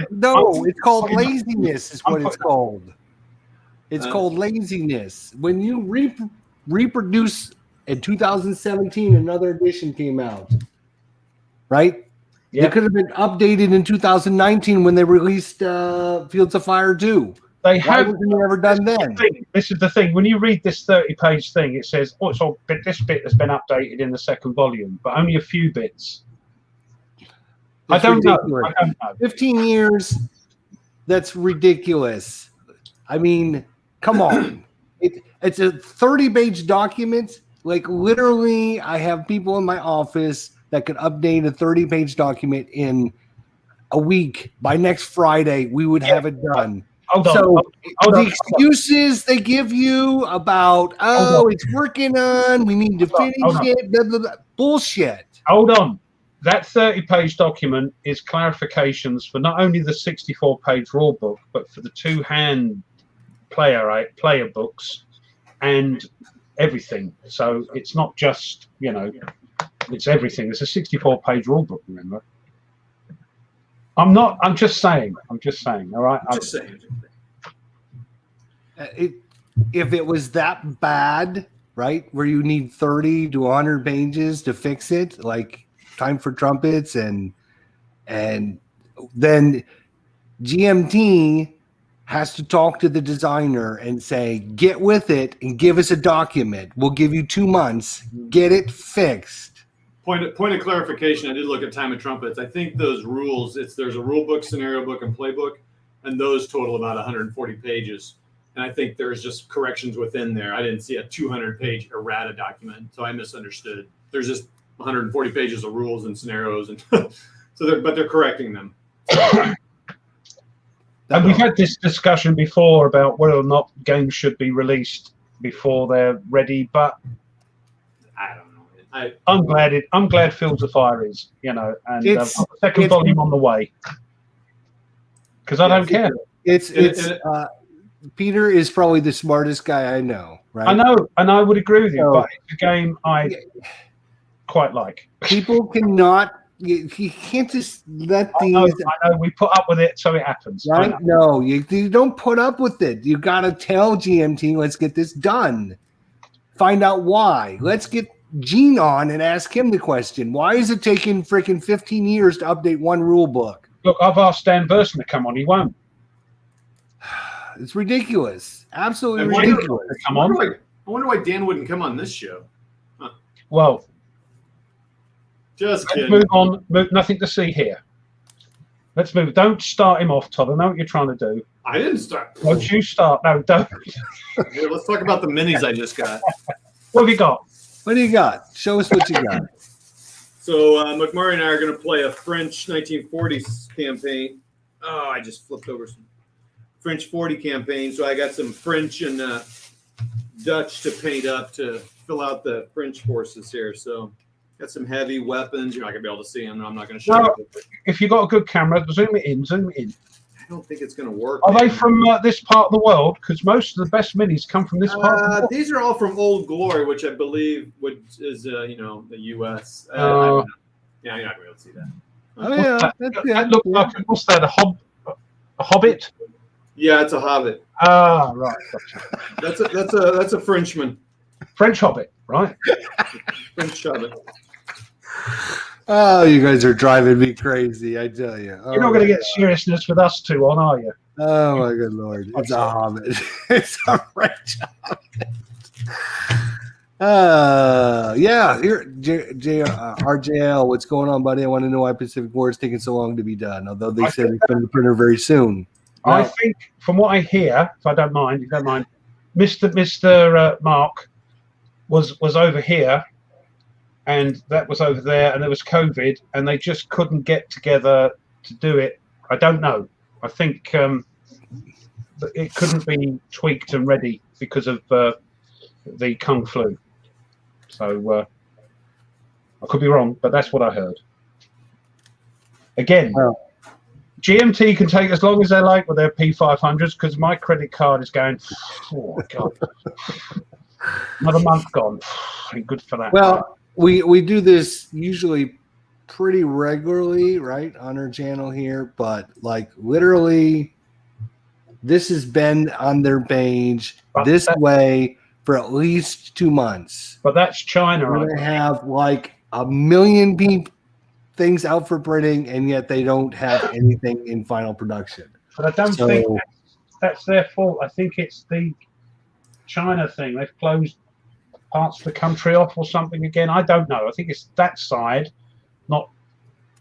it. it's called I'm putting up- laziness is I'm what it's putting up- called. It's called laziness. When you reproduce in 2017, another edition came out, right? Yeah. It could have been updated in 2019 when they released Fields of Fire 2. They Why have. wasn't it ever done then? This is the thing. When you read this 30-page thing, it says, "Oh, it's all this bit has been updated in the second volume, but only a few bits." I It's don't ridiculous. know. I don't know. 15 years, that's ridiculous. I mean, come on. It's a 30-page document. Like, literally, I have people in my office that could update a 30-page document in a week. By next Friday, we would have it done. Hold on. So hold the on. excuses they give you about, Hold on. it's working on, we need to Hold on, finish hold on. it, blah, blah, blah. Bullshit. Hold on. that 30-page document is clarifications for not only the 64-page rule book, but for the 2-hand player books and everything. So it's not just, it's everything. It's a 64-page rule book, remember? I'm just saying, all right? Just saying. If it was that bad, right, where you need 30 to 100 pages to fix it, like Time for Trumpets, and then GMT has to talk to the designer and say, get with it and give us a document. We'll give you 2 months. Get it fixed. Point of clarification, I did look at Time of Trumpets. I think those rules, there's a rule book, scenario book, and playbook, and those total about 140 pages. And I think there's just corrections within there. I didn't see a 200-page errata document, so I misunderstood. There's just 140 pages of rules and scenarios, and but they're correcting them. And we've had this discussion before about whether or not games should be released before they're ready, but I don't know. I'm glad Fields of Fire is, and second volume on the way because I don't care. Peter is probably the smartest guy I know, right? I know, and I would agree with you, but it's a game I quite like. People cannot. You can't just let these. I know. We put up with it, so it happens. Right? No, you don't put up with it. You got to tell GMT, let's get this done. Find out why. Let's get Gene on and ask him the question. Why is it taking freaking 15 years to update one rule book? Look, I've asked Dan Burson to come on. He won't. It's ridiculous. Absolutely ridiculous. Come on. I wonder why Dan wouldn't come on this show. Huh. Well, just kidding. Move on. Nothing to see here. Let's move. Don't start him off, Todd. I know what you're trying to do. I didn't start. Don't you start. No, don't. Here, let's talk about the minis I just got. What have you got? What do you got? Show us what you got. So McMurray and I are going to play a French 1940s campaign. Oh, I just flipped over some French 40 campaign. So I got some French and Dutch to paint up to fill out the French forces here. So got some heavy weapons. You're not going to be able to see them. I'm not going to show you. If you've got a good camera, zoom it in. I don't think it's going to work. Are they from this part of the world? Because most of the best minis come from this part of the world. These are all from Old Glory, which I believe is the U.S. Yeah, you're not going to be able to see that. Oh, yeah. That looked like, what's that, a Hobbit? Yeah, it's a Hobbit. Ah, right. Gotcha. That's a Frenchman. French Hobbit, right? French Hobbit. Oh, you guys are driving me crazy, I tell you. You're not going to get seriousness with us two on, are you? Oh, my good Lord. It's a Hobbit. It's a French Hobbit. Yeah, here, RJL, what's going on, buddy? I want to know why Pacific War is taking so long to be done, although they said it's going to be printed very soon. I think, from what I hear, if you don't mind, Mr. Mark was over here, and that was over there, and there was COVID, and they just couldn't get together to do it. I don't know. I think it couldn't be tweaked and ready because of the Kung Flu. So I could be wrong, but that's what I heard. Again, GMT can take as long as they like with their P500s because my credit card is going, oh, God. Another month gone. Ain't good for that. Well, we do this usually pretty regularly, right, on our channel here, but like literally this has been on their page this way for at least 2 months. But that's China. We're going to have like a million things out for printing, and yet they don't have anything in final production. But I don't think that's their fault. I think it's the China thing. They've closed parts of the country off or something again. I don't know. I think it's that side, not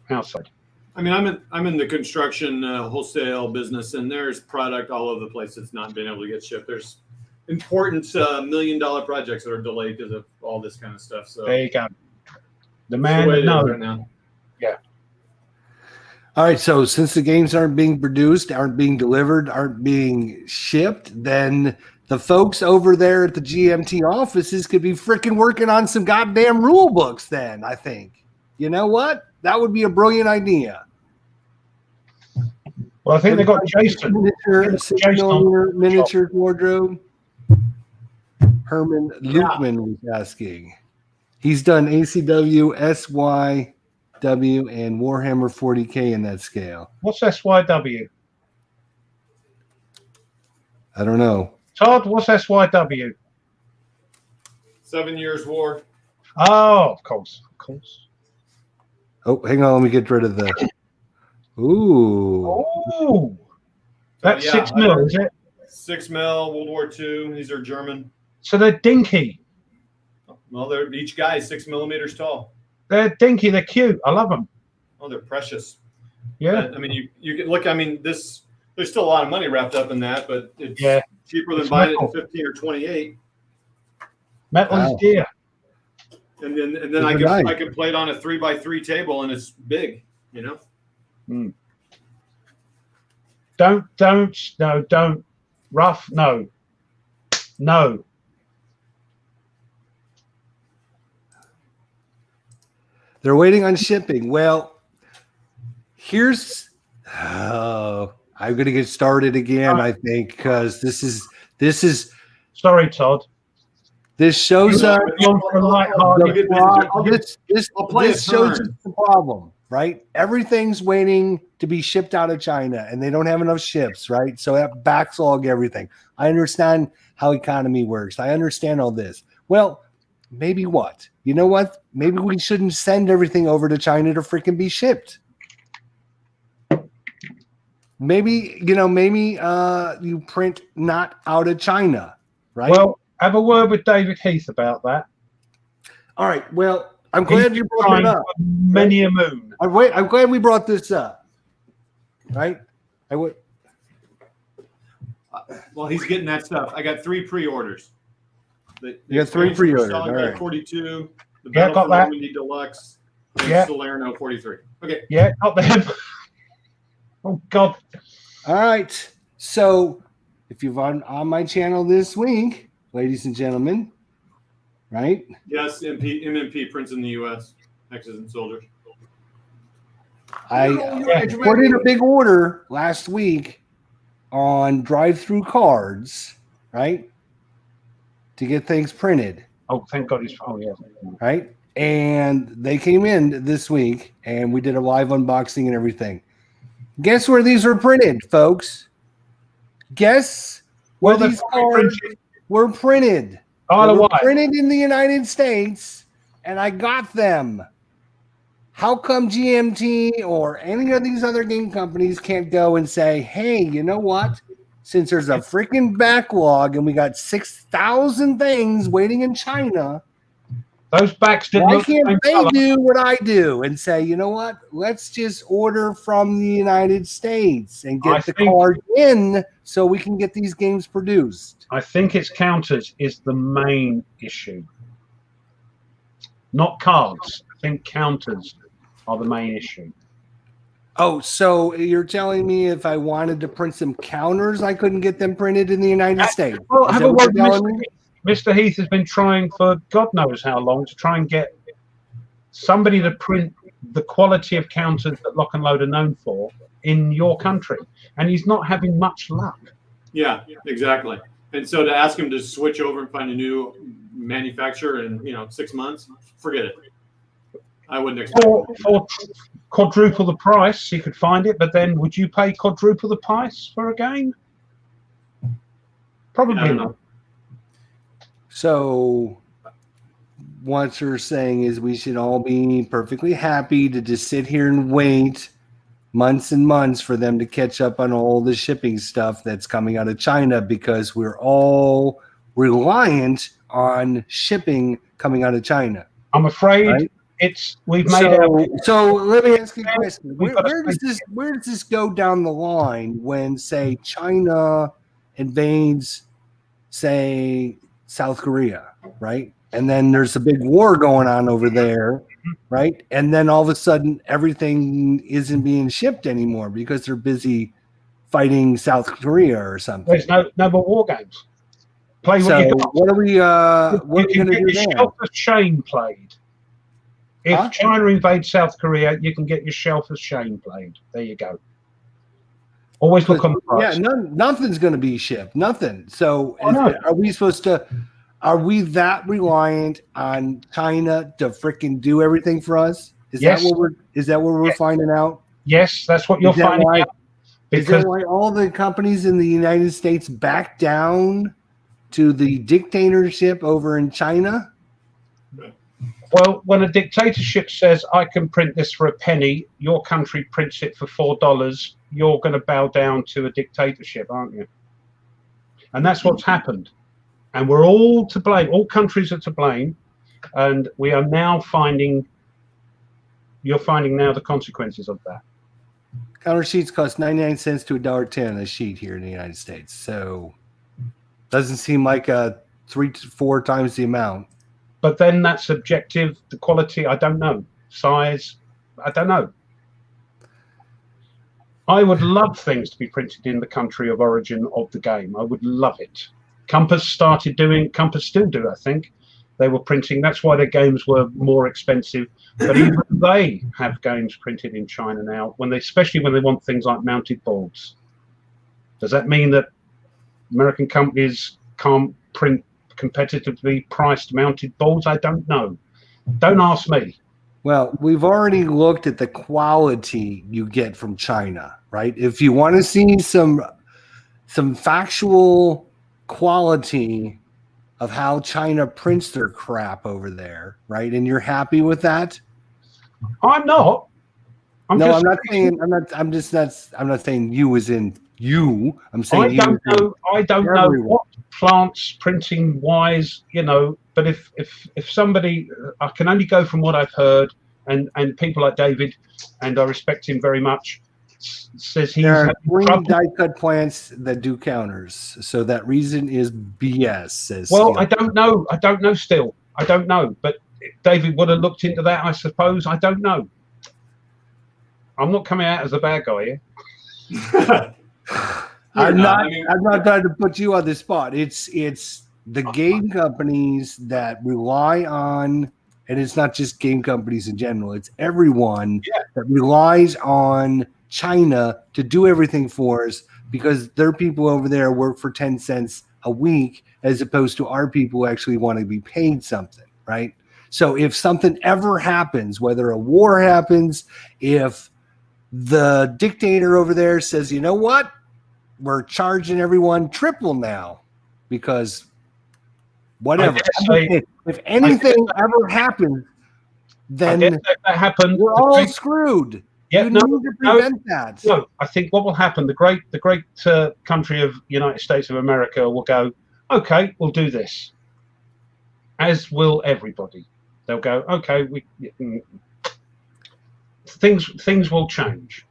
our side. I mean, I'm in the construction wholesale business, and there's product all over the place that's not been able to get shipped. There's important $1 million projects that are delayed because of all this kind of stuff. So there you go. The man knows right now. Yeah. All right. So since the games aren't being produced, aren't being delivered, aren't being shipped, then the folks over there at the GMT offices could be freaking working on some goddamn rule books then, I think. You know what? That would be a brilliant idea. Well, I think they've got Jason. Miniature, 6mm miniature wardrobe. Herman Lukeman was asking. He's done ACW, SYW, and Warhammer 40K in that scale. What's SYW? I don't know. Todd, what's SYW? 7 Years War. Oh, of course. Oh, hang on. Let me get rid of the. Ooh. Oh, that's Yeah, 6 mil, is it? 6 mil, World War II. These are German. So they're dinky. Well, they're each guy is 6 millimeters tall. They're dinky. They're cute. I love them. Oh, they're precious. Yeah. I mean, you can look. I mean, this. There's still a lot of money wrapped up in that, but it's cheaper than It's buying metal. it at 15 or 28. Metal is dear. And then I can play it on a 3x3 table, and it's big. You know. Don't. Rough, no. They're waiting on shipping. Well, here's. Oh, I'm gonna get started again. I think because this is. Sorry, Todd. This shows up. This This shows us the problem, right? Everything's waiting to be shipped out of China, and they don't have enough ships, right? So that backlog everything. I understand how economy works. I understand all this. Well, maybe what? You know what? Maybe we shouldn't send everything over to China to freaking be shipped. Maybe you print not out of China, right? Well, have a word with David Heath about that. All right. Well, I'm glad you brought it up. Many a moon. I'm glad we brought this up. Right? Well, he's getting that stuff. I got 3 pre-orders. You got 3 pre-orders. All right. 42. The Yeah, Battle got for that. Normandy Deluxe. And Yeah. Salerno 43. Okay. Yeah, got them. Oh, God. All right. So if you've on my channel this week, ladies and gentlemen, right? Yes, MMP prints in the U.S. X's and soldiers. I put in a big order last week on drive-through cards, right? To get things printed, Oh, thank God he's. Oh, yeah. right? And they came in this week, and we did a live unboxing and everything. Guess where these were printed, folks? Guess where Well, these cards were printed. Isle They of were Wight. printed in the United States, and I got them. How come GMT or any of these other game companies can't go and say, hey, you know what? Since there's a freaking backlog and we got 6,000 things waiting in China, Those backs didn't why look the can't same they colour. do what I do and say, you know what? Let's just order from the United States and I get the think- card in so we can get these games produced. I think it's counters is the main issue. Not cards. I think counters are the main issue. Oh, so you're telling me if I wanted to print some counters, I couldn't get them printed in the United States? Well, Is have that a what word you're with telling me? Mr. Heath has been trying for God knows how long to try and get somebody to print the quality of counters that Lock and Load are known for in your country. And he's not having much luck. Yeah, exactly. And so to ask him to switch over and find a new manufacturer in 6 months, forget it. I wouldn't expect For quadruple the price, you could find it, but then would you pay quadruple the price for a game? Probably I don't not. know. So what you're saying is we should all be perfectly happy to just sit here and wait months and months for them to catch up on all the shipping stuff that's coming out of China because we're all reliant on shipping coming out of China. I'm afraid Right? we've made it. So let me ask you a question. We've got Where does this go down the line when, say, China invades, say, South Korea, right? And then there's a big war going on over there, right? And then all of a sudden everything isn't being shipped anymore because they're busy fighting South Korea or something. There's no more war games. Play what So you got. what are we You going can to get do your now? Shelter Chain played. If China invades South Korea, you can get your Shelf of Shame played. There you go. Always look on the price. Yeah, nothing's going to be shipped. Nothing. So no. are we supposed to? Are we that reliant on China to freaking do everything for us? Is Yes. that what we're finding out? Yes, that's what you're finding out. Is that why all the companies in the United States back down to the dictatorship over in China? Well, when a dictatorship says, I can print this for a penny, your country prints it for $4, you're going to bow down to a dictatorship, aren't you? And that's what's happened. And we're all to blame. All countries are to blame. And we are now you're finding now the consequences of that. Counter sheets cost 99 cents to $1.10 a sheet here in the United States. So doesn't seem like 3 to 4 times the amount. But then that's subjective. The quality, I don't know. Size, I don't know. I would love things to be printed in the country of origin of the game. I would love it. Compass still do, I think. They were printing. That's why their games were more expensive. But even they have games printed in China now, especially when they want things like mounted boards. Does that mean that American companies can't print competitively priced mounted boards? I don't know. Don't ask me. Well, we've already looked at the quality you get from China, right? If you want to see some factual quality of how China prints their crap over there, right? And you're happy with that? I'm not. I'm not saying you as in you. I'm saying I don't know what plants printing wise, but if somebody, I can only go from what I've heard, and people like David, and I respect him very much, says he's there are 3 die cut plants that do counters, so that reason is BS. Says well, Steel. I don't know still. I don't know, but David would have looked into that, I suppose. I don't know. I'm not coming out as a bad guy here. I'm not trying to put you on the spot. It's the game companies that rely on, and it's not just game companies in general. It's everyone that relies on China to do everything for us because their people over there work for 10 cents a week as opposed to our people who actually want to be paid something, right? So if something ever happens, whether a war happens, if the dictator over there says, you know what? We're charging everyone triple now because whatever. If anything ever happens, then that happened. We're all screwed. Yeah, you need to prevent that. No, I think what will happen, the great country of United States of America will go, okay, we'll do this. As will everybody. They'll go, okay, things will change.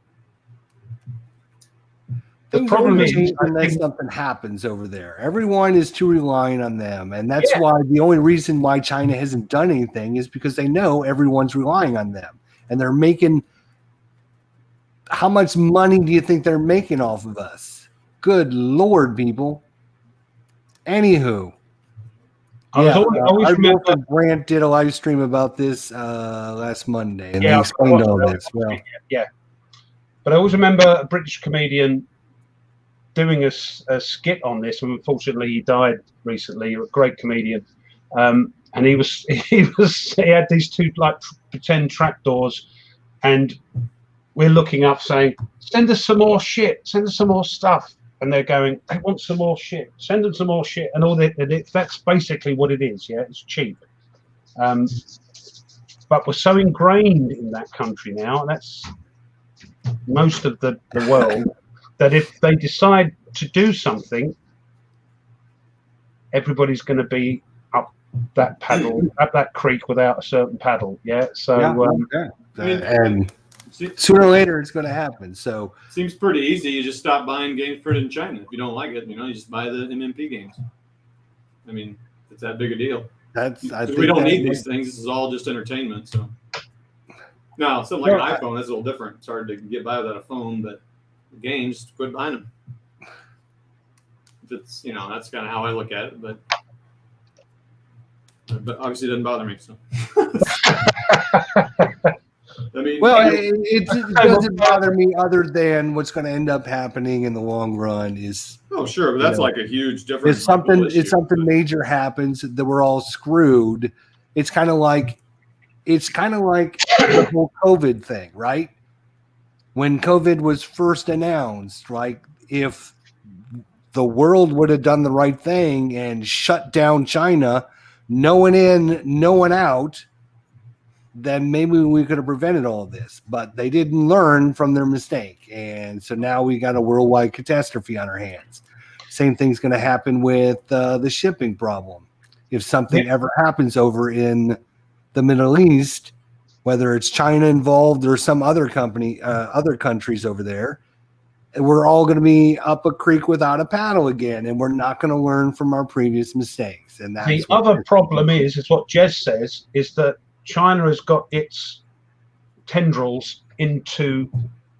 The problem is unless something happens over there. Everyone is too relying on them, and that's why the only reason why China hasn't done anything is because they know everyone's relying on them, and they're making. How much money do you think they're making off of us? Good Lord, people. Anywho, our girlfriend Grant did a live stream about this last Monday, and they explained all this. Well, but I always remember a British comedian doing a skit on this, and unfortunately he died recently. A great comedian, and he had these 2 like pretend trapdoors, and we're looking up saying, send us some more shit, send us some more stuff. And they're going, they want some more shit, send them some more shit. And all that, that's basically what it is. Yeah, it's cheap. But we're so ingrained in that country now, and that's most of the world, that if they decide to do something, everybody's going to be up that creek without a certain paddle. Yeah. So, and sooner or later it's going to happen. So seems pretty easy. You just stop buying games printed in China. If you don't like it, you just buy the MMP games. I mean, it's that big a deal. We don't need these things. This is all just entertainment. So now something like an iPhone is a little different. It's hard to get by without a phone, but the games, quit buying them. It's that's kind of how I look at it. But but obviously it doesn't bother me. So, I mean, Well, it doesn't bother me other than what's going to end up happening in the long run is oh sure, but that's like a huge if difference. something major happens that we're all screwed. It's kind of like the whole COVID thing, right? When COVID was first announced, like if the world would have done the right thing and shut down China, no one in, no one out, then maybe we could have prevented all of this. But they didn't learn from their mistake. And so now we got a worldwide catastrophe on our hands. Same thing's going to happen with the shipping problem. If something ever happens over in the Middle East, whether it's China involved or some other company, other countries over there, we're all going to be up a creek without a paddle again, and we're not going to learn from our previous mistakes. And that's the other problem is what Jez says, is that China has got its tendrils into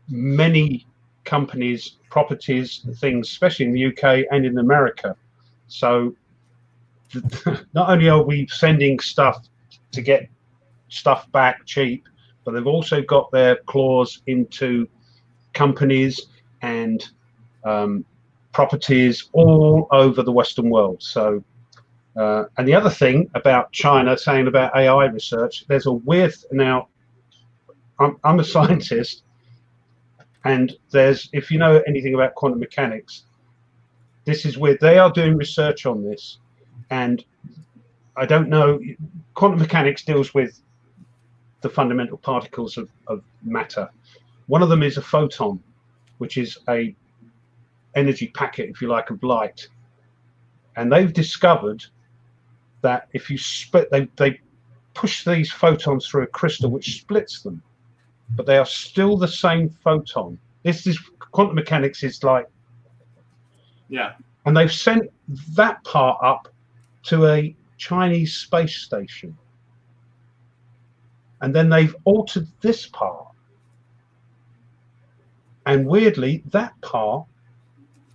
many companies, properties, and things, especially in the UK and in America. So not only are we sending stuff to get stuff back cheap, but they've also got their claws into companies and properties all over the Western world. So and the other thing about China saying about AI research, there's a weird, now I'm a scientist, and there's, if you know anything about quantum mechanics, this is weird. They are doing research on this, and I don't know, quantum mechanics deals with the fundamental particles of matter. One of them is a photon, which is a energy packet, if you like, of light. And they've discovered that if you split, they push these photons through a crystal which splits them, but they are still the same photon. This is quantum mechanics is like, yeah. And they've sent that part up to a Chinese space station. And then they've altered this part. And weirdly, that part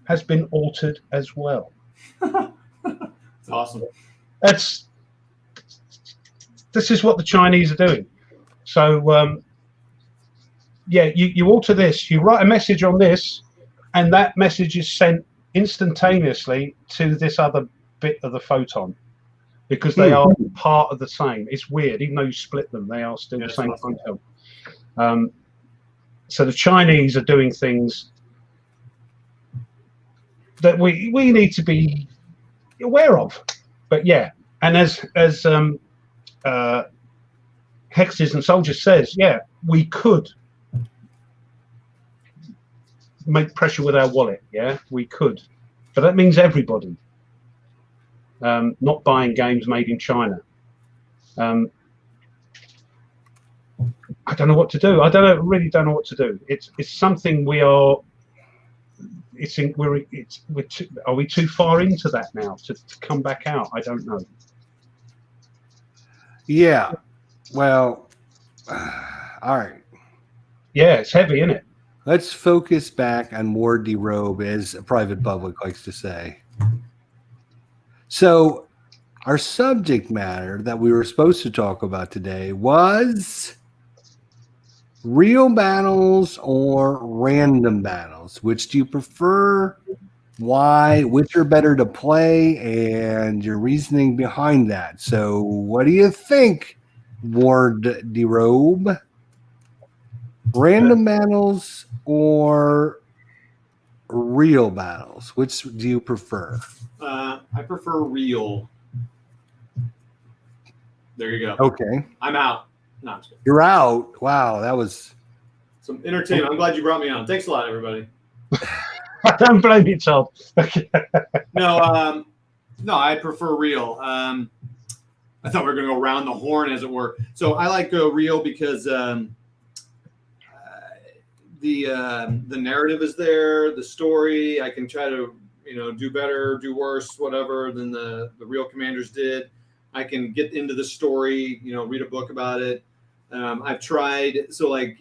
has been altered as well. It's awesome. This is what the Chinese are doing. So yeah, you alter this, you write a message on this, and that message is sent instantaneously to this other bit of the photon, because they are part of the same. It's weird, even though you split them, they are still the same photon. So the Chinese are doing things that we need to be aware of. But yeah, and as Hexes and Soldiers says, yeah, we could make pressure with our wallet. Yeah, we could, but that means everybody. Not buying games made in China. I don't know what to do. Really don't know what to do. It's something we are. Are we too far into that now to come back out? I don't know. Yeah. Well, all right. Yeah, it's heavy, isn't it? Let's focus back on Ward DeRobe, as a private public likes to say. So our subject matter that we were supposed to talk about today was real battles or random battles. Which do you prefer? Why? Which are better to play? And your reasoning behind that. So what do you think, Ward DeRobe? Random battles or real battles? Which do you prefer? I prefer real. There you go. Okay. I'm out. No, I'm just kidding. You're out. Wow, that was Some entertainment. I'm glad you brought me on. Thanks a lot, everybody. I don't blame you, Todd. No, I prefer real. I thought we were going to go around the horn, as it were. So I like real because the narrative is there, the story. I can try to do better, do worse, whatever than the real commanders did. I can get into the story, read a book about it. I've tried. So like,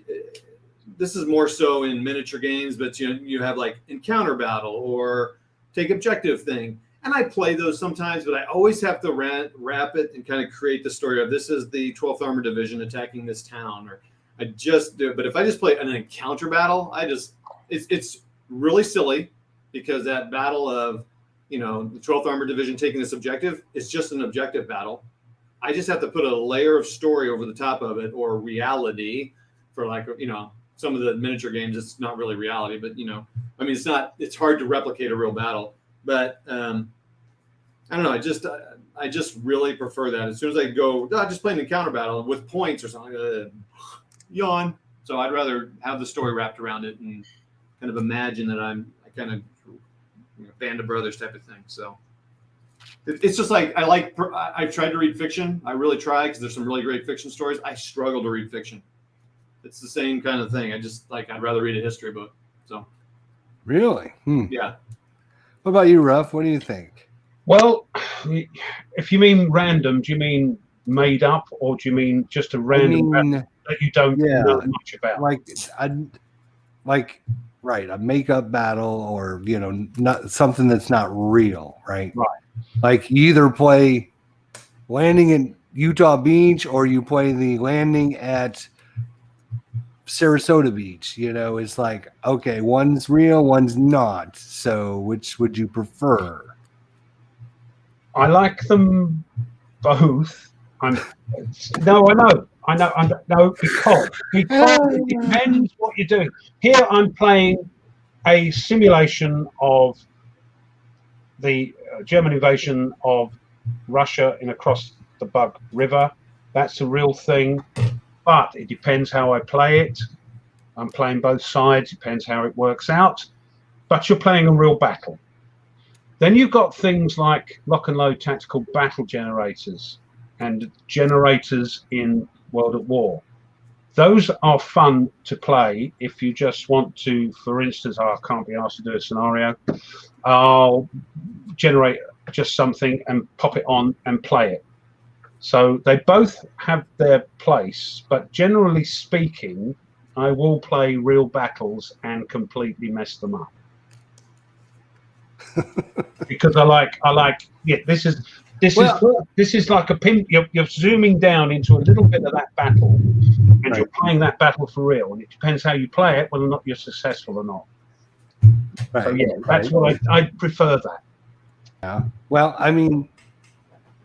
this is more so in miniature games, but you have like encounter battle or take objective thing. And I play those sometimes, but I always have to wrap it and kind of create the story of this is the 12th Armored Division attacking this town, or I just do it. But if I just play an encounter battle, it's really silly because that battle of, the 12th Armored Division taking this objective is just an objective battle. I just have to put a layer of story over the top of it, or reality for some of the miniature games. It's not really reality, but it's hard to replicate a real battle. But I don't know. I just really prefer that. As soon as I go, just play an encounter battle with points or something, yawn. So I'd rather have the story wrapped around it and kind of imagine that I kind of Band of Brothers type of thing. So it's just like I've tried to read fiction. I really try because there's some really great fiction stories. I struggle to read fiction. It's the same kind of thing. I'd rather read a history book. So really, yeah. What about you, Ruff? What do you think? Well, if you mean random, do you mean made up, or do you mean just a random battle that you don't know much about? Right, a make-up battle, or not something that's not real, right? Right. Like you either play landing in Utah Beach or you play the landing at Sarasota Beach. It's like, okay, one's real, one's not. So which would you prefer? I like them both. I know, because it depends what you're doing. Here I'm playing a simulation of the German invasion of Russia across the Bug River. That's a real thing, but it depends how I play it. I'm playing both sides, depends how it works out, but you're playing a real battle. Then you've got things like lock and load tactical battle generators and generators in World at War. Those are fun to play if you just want to, for instance, I can't be asked to do a scenario. I'll generate just something and pop it on and play it. So they both have their place, but generally speaking, I will play real battles and completely mess them up. Because I like this is like a pin. You're zooming down into a little bit of that battle, and right. You're playing that battle for real. And it depends how you play it, whether or not you're successful or not. Right. So yeah, that's what I prefer that. Yeah. Well, I mean,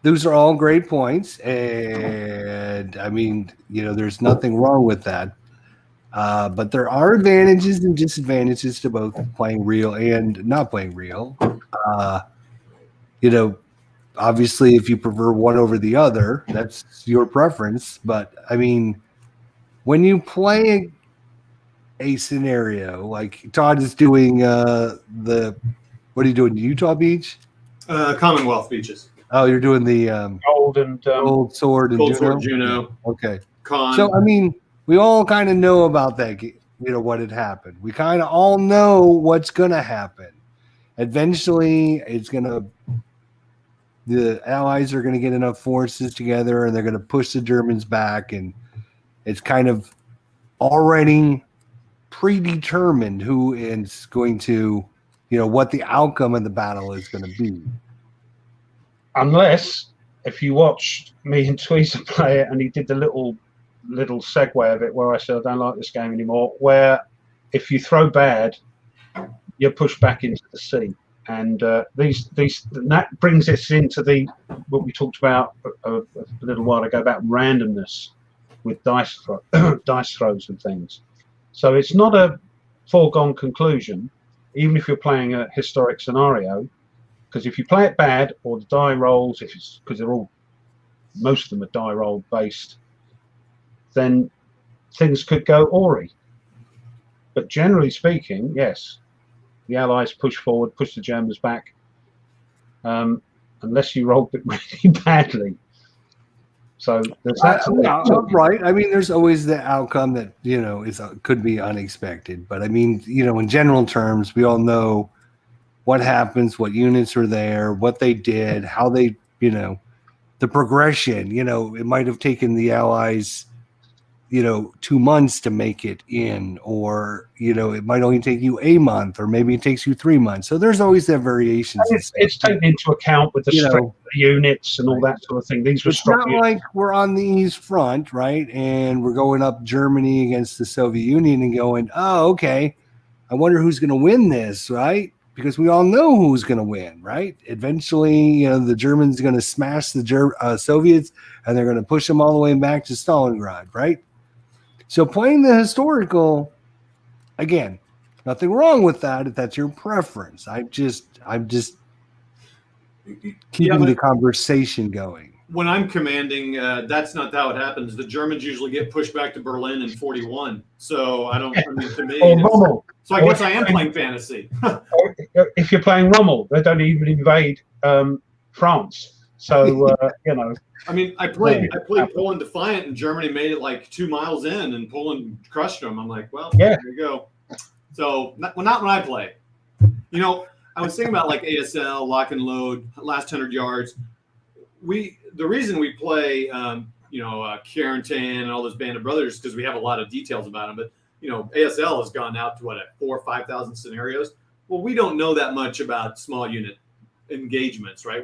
those are all great points, and I mean, there's nothing wrong with that. But there are advantages and disadvantages to both playing real and not playing real. Obviously, if you prefer one over the other, that's your preference. But I mean, when you play a scenario like Todd is doing, what are you doing? Utah Beach? Commonwealth beaches. Oh, you're doing the Gold Sword and Juno. Okay. Con. So I mean, we all kind of know about that, what had happened. We kind of all know what's going to happen. Eventually, the Allies are going to get enough forces together, and they're going to push the Germans back, and it's kind of already predetermined who is going to, what the outcome of the battle is going to be. Unless, if you watched me and Tweezer play it, and he did the little segue of it where I said I don't like this game anymore, where if you throw bad, you're pushed back into the sea. And that brings us into what we talked about a little while ago about randomness with dice throws and things. So it's not a foregone conclusion, even if you're playing a historic scenario, because if you play it bad or the die rolls, because most of them are die roll based, then things could go awry. But generally speaking, yes, the Allies push forward, push the Germans back, unless you roll it really badly. So there's that. Right. I mean, there's always the outcome that, could be unexpected. But I mean, in general terms, we all know what happens, what units are there, what they did, how they, the progression. It might have taken the Allies 2 months to make it in, or it might only take you a month, or maybe it takes you 3 months. So there's always that variations. It's taken into account with the strength of the units and all that sort of thing. These were it's not like we're on the East Front, right? And we're going up Germany against the Soviet Union and going, oh, okay, I wonder who's going to win this, right? Because we all know who's going to win, right? Eventually, the Germans are going to smash the Soviets, and they're going to push them all the way back to Stalingrad, right? So playing the historical, again, nothing wrong with that if that's your preference. I'm just keeping the conversation going. When I'm commanding, that's not how it happens. The Germans usually get pushed back to Berlin in 41. So to me, so I guess I am playing fantasy. If you're playing Rommel, they don't even invade France. So I mean, I played Poland Defiant, and Germany made it like 2 miles in, and Poland crushed them. I'm like, well, there you go. So not when I play. I was thinking about like ASL, lock and load, last 100 yards. The reason we play, Carentan and all those Band of Brothers, because we have a lot of details about them. But ASL has gone out to 4,000 or 5,000 scenarios. Well, we don't know that much about small unit engagements, right?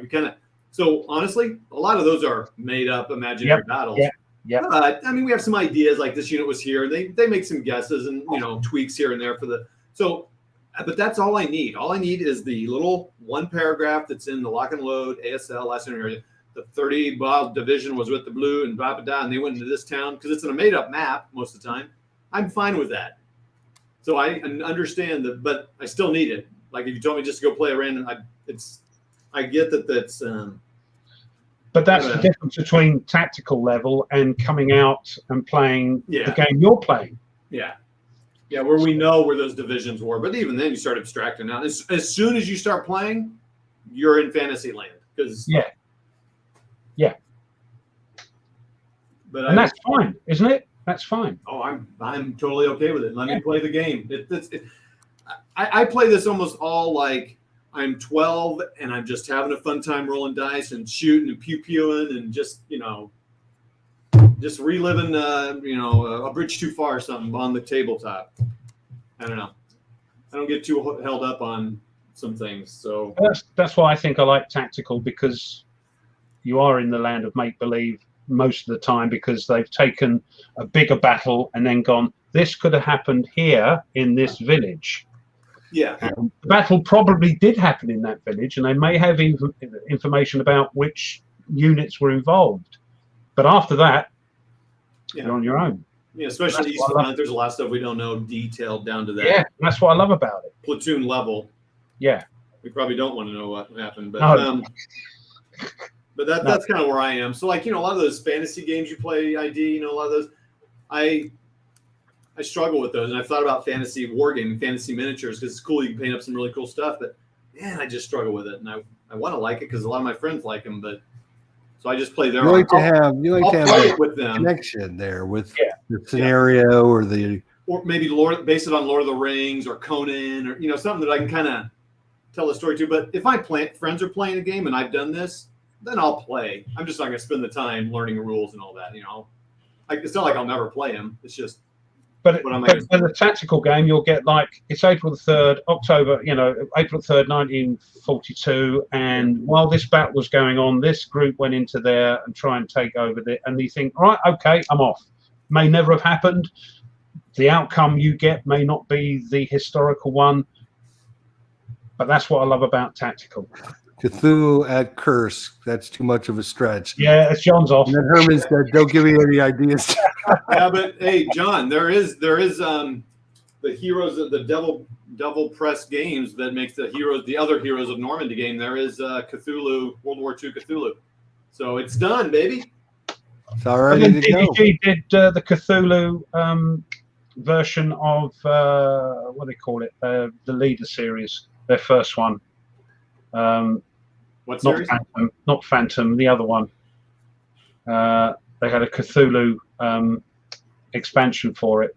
So honestly, a lot of those are made up imaginary battles. Yeah. But I mean, we have some ideas like this unit was here. They make some guesses and tweaks here and there but that's all I need. All I need is the little one paragraph that's in the lock and load ASL last scenario. The 30 division was with the blue and blah blah blah, and they went into this town because it's in a made up map most of the time. I'm fine with that. So I understand that, but I still need it. Like if you told me just to go play a random, I get that that's. But that's the difference between tactical level and coming out and playing the game you're playing. Yeah, where we know where those divisions were. But even then, you start abstracting out. As soon as you start playing, you're in fantasy land. And that's fine, isn't it? That's fine. Oh, I'm totally okay with it. Let me play the game. I play this almost all like I'm 12 and I'm just having a fun time rolling dice and shooting and pew-pewing and just reliving, a bridge too far or something on the tabletop. I don't know. I don't get too held up on some things. So that's why I think I like tactical, because you are in the land of make-believe most of the time, because they've taken a bigger battle and then gone, this could have happened here in this village. Yeah. And the battle probably did happen in that village, and they may have information about which units were involved. But after that, you're on your own. Yeah, especially East Front, there's a lot of stuff we don't know detailed down to that. Yeah, that's what I love about it. Platoon level. Yeah. We probably don't want to know what happened, but no. But that's kind of where I am. So like, a lot of those fantasy games you play, ID, a lot of those, I struggle with those. And I've thought about fantasy wargaming, fantasy miniatures, because it's cool. You can paint up some really cool stuff, but man, I just struggle with it. And I want to like it because a lot of my friends like them, but so I just play their. You like to have a with them. Connection there with the scenario or maybe base it on Lord of the Rings or Conan or something that I can kind of tell a story to. But if friends are playing a game and I've done this, then I'll play. I'm just not going to spend the time learning rules and all that. It's not like I'll never play them. It's just. But in the tactical game, you'll get it's April the 3rd, October, April 3rd, 1942. And while this battle was going on, this group went into there and try and take over it. And you think, right, okay, I'm off. May never have happened. The outcome you get may not be the historical one. But that's what I love about tactical. Cthulhu at Kursk. That's too much of a stretch. Yeah, it's John's off. And then Herman said, "Don't give me any ideas." Yeah, but hey, John, there is the heroes of the Devil Press games that makes the other heroes of Normandy game. There is Cthulhu, World War II Cthulhu. So it's done, baby. It's all ready to go. DVG did the Cthulhu version of what do they call it? The Leader series, their first one. What series? Not Phantom, the other one. They had a Cthulhu expansion for it.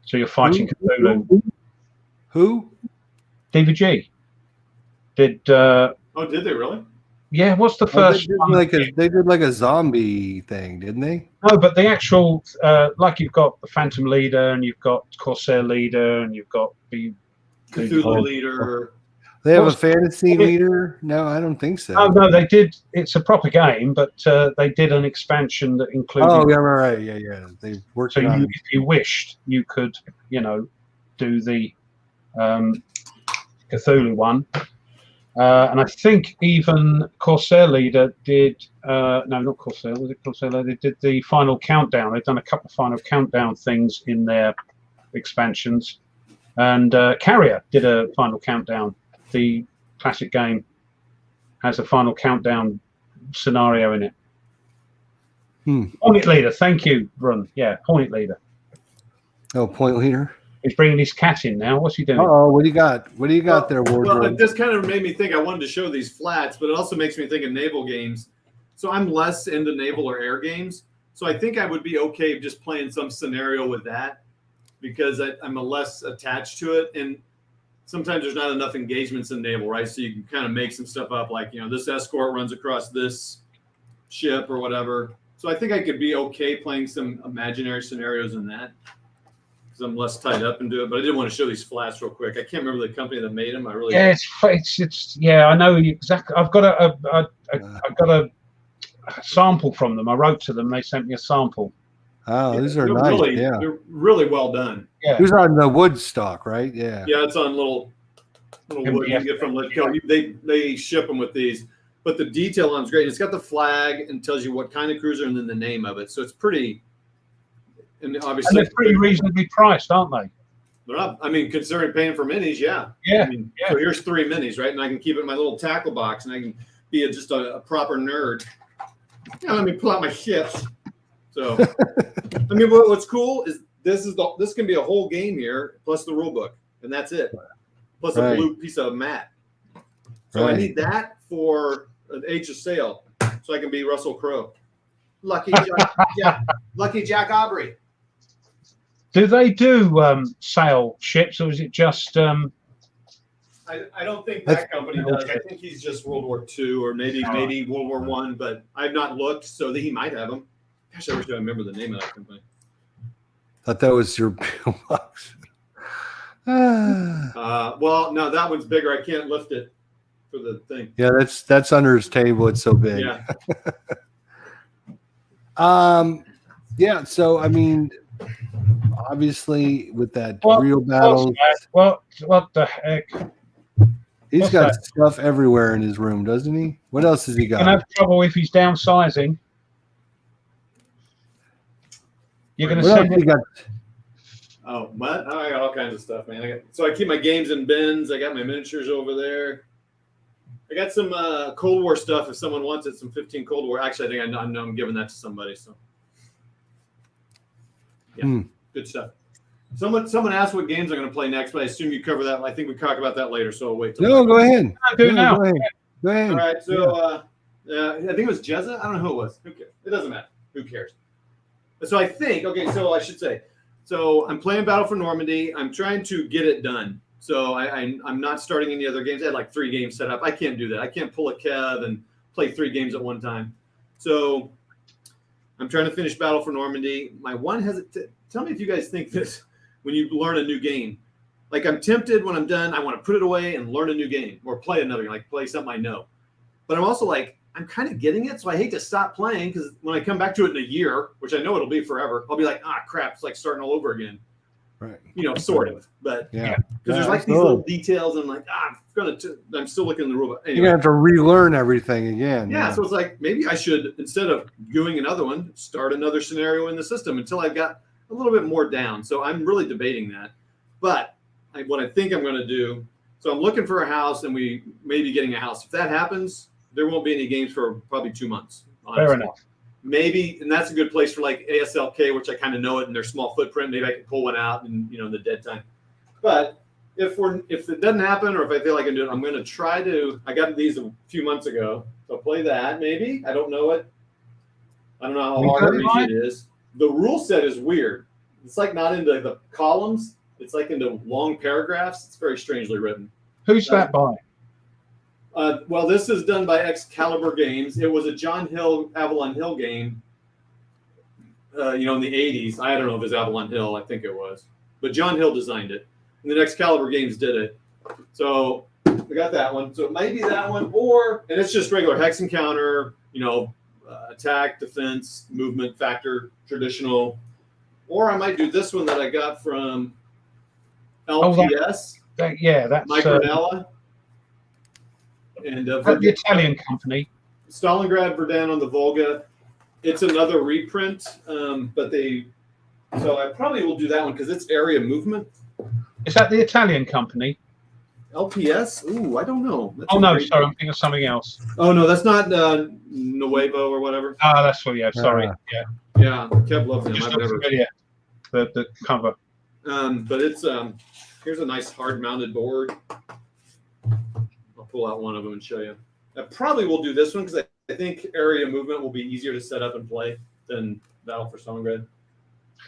So you're fighting Cthulhu. Who? DVG. Did did they really? Yeah, what's the Oh, first one? they did like a zombie thing, didn't they? No, but the actual, like you've got the Phantom Leader and you've got Corsair Leader and you've got the Cthulhu Leader. They have a What's- fantasy leader? No, I don't think so. Oh no, they did. It's a proper game, but they did an expansion that included. Oh, yeah, right. Yeah. They worked So on you, if you wished, you could, do the Cthulhu one. And I think even Corsair Leader did. No, not Corsair. Was it Corsair Leader? They did the Final Countdown. They've done a couple of Final Countdown things in their expansions. And Carrier did a Final Countdown. The classic game has a Final Countdown scenario in it. Hornet Leader, thank you, Run. Yeah, Hornet Leader. Oh, point leader. He's bringing his cat in now. What's he doing? Oh, what do you got? What do you got there, Wardrobe? Well, this kind of made me think I wanted to show these flats, but it also makes me think of naval games. So I'm less into naval or air games. So I think I would be okay just playing some scenario with that because I'm less attached to it. And sometimes there's not enough engagements in naval, right? So you can kind of make some stuff up like, this escort runs across this ship or whatever. So I think I could be okay playing some imaginary scenarios in that because I'm less tied up into it. But I did want to show these flats real quick. I can't remember the company that made them. Yeah, it's yeah, I know exactly. I've got a sample from them. I wrote to them. They sent me a sample. Oh, these are nice. They're really well done. Yeah, these are on the Woodstock, right? Yeah. Yeah, it's on little wood you get from Litco. They ship them with these, but the detail on it's great. It's got the flag and tells you what kind of cruiser and then the name of it. So it's pretty. And obviously, and they're pretty reasonably priced, aren't they? They're not. I mean, considering paying for minis, yeah. Yeah. I mean, so here's 3 minis, right? And I can keep it in my little tackle box, and I can be just a proper nerd. Yeah, let me pull out my ships. So, I mean, what's cool is this can be a whole game here plus the rule book, and that's it. Plus a blue piece of mat. So I need that for an Age of Sail, so I can be Russell Crowe. Lucky Jack Aubrey. Do they do sail ships, or is it just? I don't think that company does. I think he's just World War II or maybe World War I, but I've not looked, so that he might have them. Gosh, I wish I remember the name of that company. Thought that was your pillbox. Well, no, that one's bigger. I can't lift it for the thing. Yeah, that's under his table. It's so big. Yeah. Yeah. So I mean, obviously, with that real battles, what the heck? He's got stuff everywhere in his room, doesn't he? What else has he got? He's gonna have trouble if he's downsizing. You're gonna send him. Oh, what? Oh, I got all kinds of stuff, man. So I keep my games in bins. I got my miniatures over there. I got some Cold War stuff if someone wants it. Some 15 Cold War. Actually, I think I know I'm giving that to somebody. So, yeah, good stuff. Someone asked what games I'm going to play next, but I assume you cover that. I think we talk about that later. So I'll wait. No, go ahead. Do it now. Go ahead. All right. So I think it was Jezza. I don't know who it was. Who cares? It doesn't matter. Who cares? So I think, okay, so I should say, so I'm playing Battle for Normandy. I'm trying to get it done. So I'm not starting any other games. I had like 3 games set up. I can't do that. I can't pull a Kev and play 3 games at one time. So I'm trying to finish Battle for Normandy. My one tell me if you guys think this when you learn a new game. Like I'm tempted when I'm done, I want to put it away and learn a new game or play another game, like play something I know. But I'm also like, I'm kind of getting it, so I hate to stop playing because when I come back to it in a year, which I know it'll be forever, I'll be like, crap, it's like starting all over again. Right. Sort of, but yeah, because there's like these little details, and I'm like, I'm still looking in the rule book. Anyway. You're gonna have to relearn everything again. Yeah, so it's like maybe I should, instead of doing another one, start another scenario in the system until I've got a little bit more down. So I'm really debating that, but what I think I'm going to do. So I'm looking for a house, and we may be getting a house. If that happens, there won't be any games for probably 2 months. Honestly. Fair enough. Maybe, and that's a good place for like ASLK, which I kind of know it in their small footprint. Maybe I can pull one out and in the dead time. But if it doesn't happen, or if I feel like I can do it, I'm going to try to. I got these a few months ago, so play that. Maybe I don't know it. I don't know how hard or easy it is. The rule set is weird. It's like not into the columns. It's like into long paragraphs. It's very strangely written. Who's that by? Well, this is done by Excalibur Games. It was a John Hill, Avalon Hill game, in the 80s. I don't know if it was Avalon Hill. I think it was. But John Hill designed it. And then Excalibur Games did it. So we got that one. So it might be that one. And it's just regular hex encounter, attack, defense, movement, factor, traditional. Or I might do this one that I got from LPS. That's Mike Ranella. And the Italian company. Stalingrad Verdun on the Volga. It's another reprint, so I probably will do that one because it's area movement. Is that the Italian company? LPS? Ooh, I don't know. Sorry, I'm thinking of something else. Oh no, that's not Nuevo or whatever. That's what. Yeah, sorry. Yeah, Kev loves them. Just I've never. Familiar. The cover. But it's here's a nice hard mounted board. I'll pull out one of them and show you. I probably will do this one because I think area movement will be easier to set up and play than Battle for Stalingrad.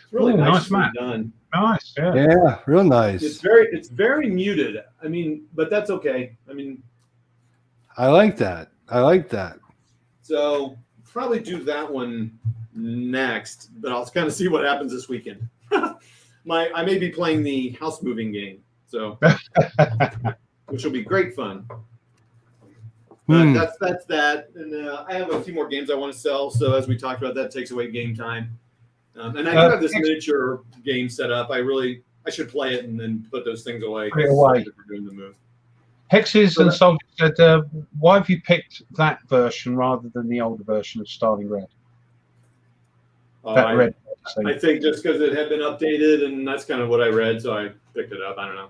It's really nice done. Nice, yeah. Yeah, real nice. It's very muted. But that's okay. I like that. So probably do that one next, but I'll kind of see what happens this weekend. I may be playing the house moving game, so which will be great fun. That's that, and I have a few more games I want to sell. So as we talked about, that takes away game time. And I do have this miniature game set up. I should play it and then put those things away. Put it away. If we're doing the move. Hexes and Soldiers said, why have you picked that version rather than the older version of Stalingrad? I think just because it had been updated, and that's kind of what I read, so I picked it up. I don't know.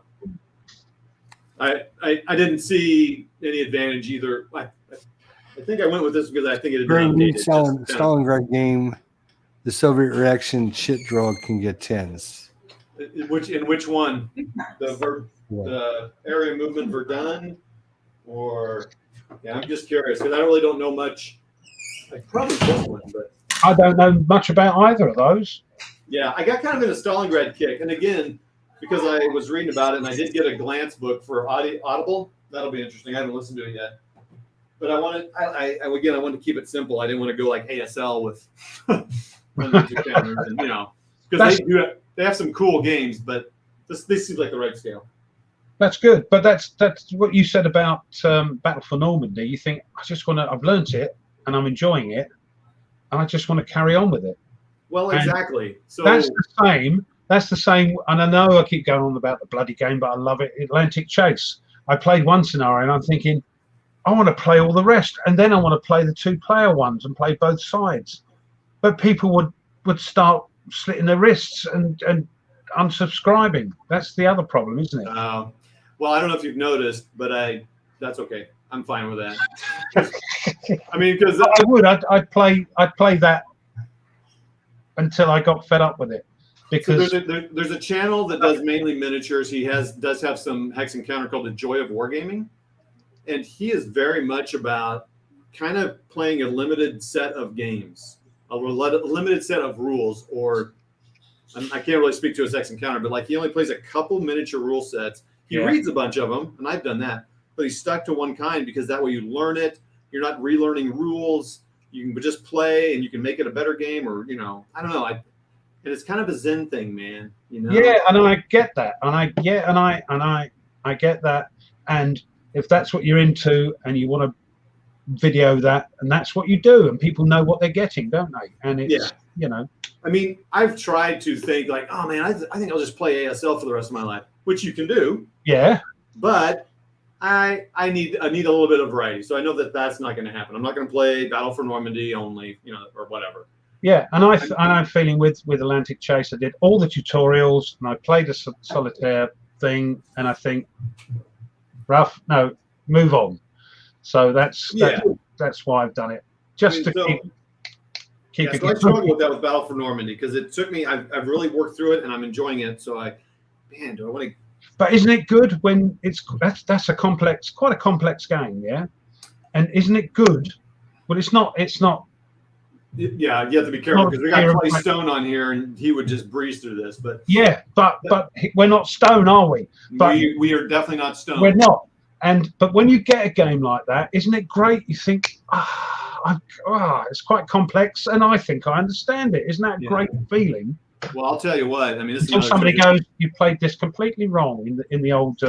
I didn't see any advantage either. I think I went with this because I think it had been updated. Stalingrad game, the Soviet reaction shit drug can get 10s. In which one? The area movement Verdun, or I'm just curious because I really don't know much. Probably this one, but I don't know much about either of those. Yeah, I got kind of in a Stalingrad kick, and again, because I was reading about it, and I did get a glance book for Audible. That'll be interesting. I haven't listened to it yet, but I wanted to keep it simple. I didn't want to go like ASL with counters, and because they have some cool games, but this seems like the right scale. That's good, but that's what you said about Battle for Normandy. You think I've learnt it and I'm enjoying it, and I just want to carry on with it. Well, exactly. So that's the same. And I know I keep going on about the bloody game, but I love it. Atlantic Chase. I played one scenario and I'm thinking, I want to play all the rest, and then I want to play the 2-player ones and play both sides. But people would start slitting their wrists and unsubscribing. That's the other problem, isn't it? Well, I don't know if you've noticed, but that's okay. I'm fine with that. Because I'd play that until I got fed up with it. Because so there's a channel that does mainly miniatures. He does have some hex encounter called The Joy of Wargaming, and he is very much about kind of playing a limited set of games, a limited set of rules, or I can't really speak to his hex encounter, but like he only plays a couple miniature rule sets. He reads a bunch of them, and I've done that, but he's stuck to one kind because that way you learn it. You're not relearning rules. You can just play, and you can make it a better game, or I don't know. And it's kind of a Zen thing, man. Yeah, and I get that, and I get that. And if that's what you're into, and you want to video that, and that's what you do, and people know what they're getting, don't they? And it's I've tried to think like, oh man, I think I'll just play ASL for the rest of my life, which you can do. Yeah. But I need a little bit of variety, so I know that that's not going to happen. I'm not going to play Battle for Normandy only, or whatever. Yeah, and I'm feeling with Atlantic Chase. I did all the tutorials, and I played a solitaire thing, and I think, Ralph, no, move on. So that's why I've done it, just to keep it. So I struggled with that with Battle for Normandy because it took me. I've really worked through it, and I'm enjoying it. So do I want to? But isn't it good when that's quite a complex game, yeah? And isn't it good? But it's not. Yeah, you have to be careful because we got Clay Stone on here, and he would just breeze through this. But yeah, but we're not Stone, are we? But we are definitely not Stone. We're not. But when you get a game like that, isn't it great? You think, it's quite complex, and I think I understand it. Isn't that a great feeling? Well, I'll tell you what. I mean, this Until is somebody goes, "You played this completely wrong in the old."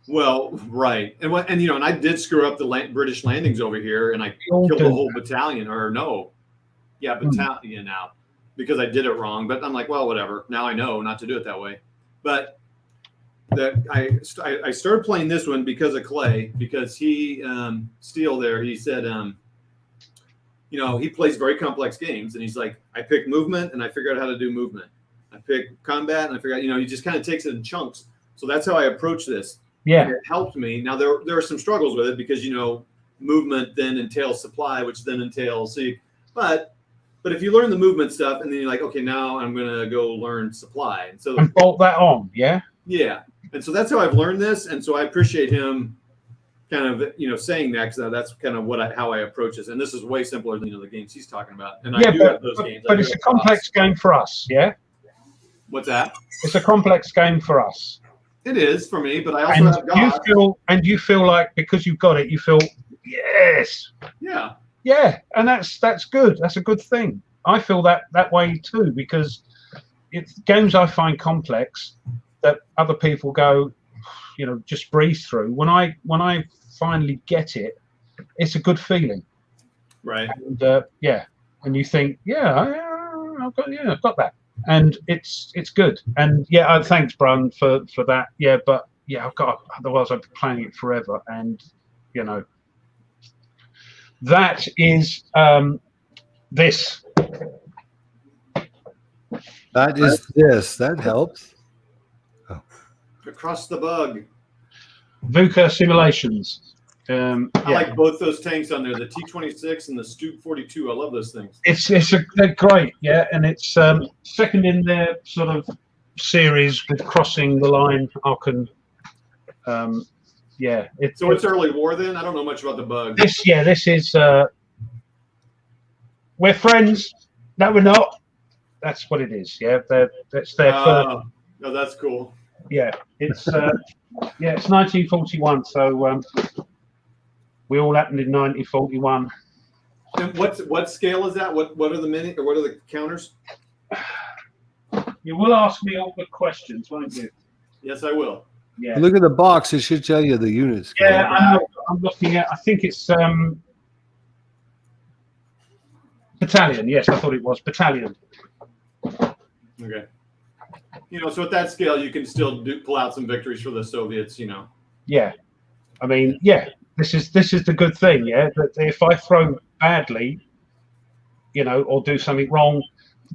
Well, right, and I did screw up the British landings over here, and I killed the whole battalion, battalion out because I did it wrong. But I'm like, well, whatever. Now I know not to do it that way. But I started playing this one because of Clay, because he Steele there. He said, he plays very complex games, and he's like, I pick movement, and I figure out how to do movement. I pick combat, and I figure out, he just kind of takes it in chunks. So that's how I approach this. Yeah, and it helped me. Now there are some struggles with it because movement then entails supply, which then entails but if you learn the movement stuff and then you're like, okay, now I'm gonna go learn supply, and bolt that on, yeah, and so that's how I've learned this, and so I appreciate him kind of saying that, because that's kind of how I approach this, and this is way simpler than the games he's talking about. And I do have those games, but it's a complex game for us, yeah. What's that? It's a complex game for us. It is for me, but I also have God. You feel like because you've got it, you feel yes, yeah, and that's good. That's a good thing. I feel that way too, because it's games I find complex that other people go, just breeze through. When I finally get it, it's a good feeling, right? And and you think, I've got that. And it's good, and thanks, Brian, for that. But I've got, otherwise I'd be playing it forever. And that is this. That is this. That helps. Across the bug. VUCA Simulations. I like both those tanks on there, the T-26 and the Stu-42. I love those things. They're great, and it's second in their sort of series with Crossing the Line, Aachen. So it's early war then? I don't know much about the bug. This is we're friends. No, we're not. That's what it is. Yeah, that's their first. No, that's cool. Yeah, it's it's 1941. So. We all happened in 1941. And what scale is that? What are the minute or what are the counters? You will ask me all the questions, won't you? Yes, I will. Yeah. Look at the box; it should tell you the units. Yeah, I'm looking at. I think it's battalion. Yes, I thought it was battalion. Okay. So at that scale, you can still pull out some victories for the Soviets. Yeah, I mean, This is the good thing, that if I throw badly, or do something wrong,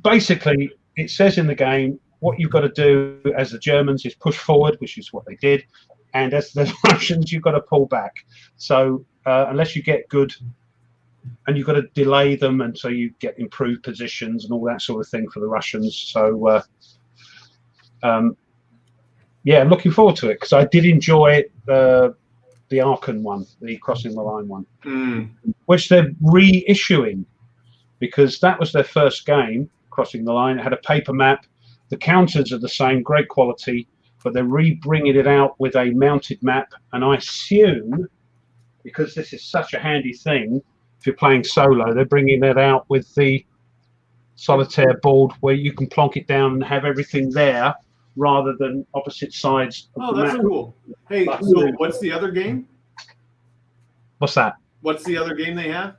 basically it says in the game what you've got to do as the Germans is push forward, which is what they did, and as the Russians you've got to pull back. So unless you get good, and you've got to delay them, and so you get improved positions and all that sort of thing for the Russians. So I'm looking forward to it, because I did enjoy the Aachen one, the Crossing the Line one, which they're reissuing, because that was their first game, Crossing the Line. It had a paper map. The counters are the same, great quality, but they're re-bringing it out with a mounted map. And I assume, because this is such a handy thing, if you're playing solo, they're bringing it out with the solitaire board where you can plonk it down and have everything there, rather than opposite sides of the that's map. Cool. Hey, so what's the other game? What's that? What's the other game they have?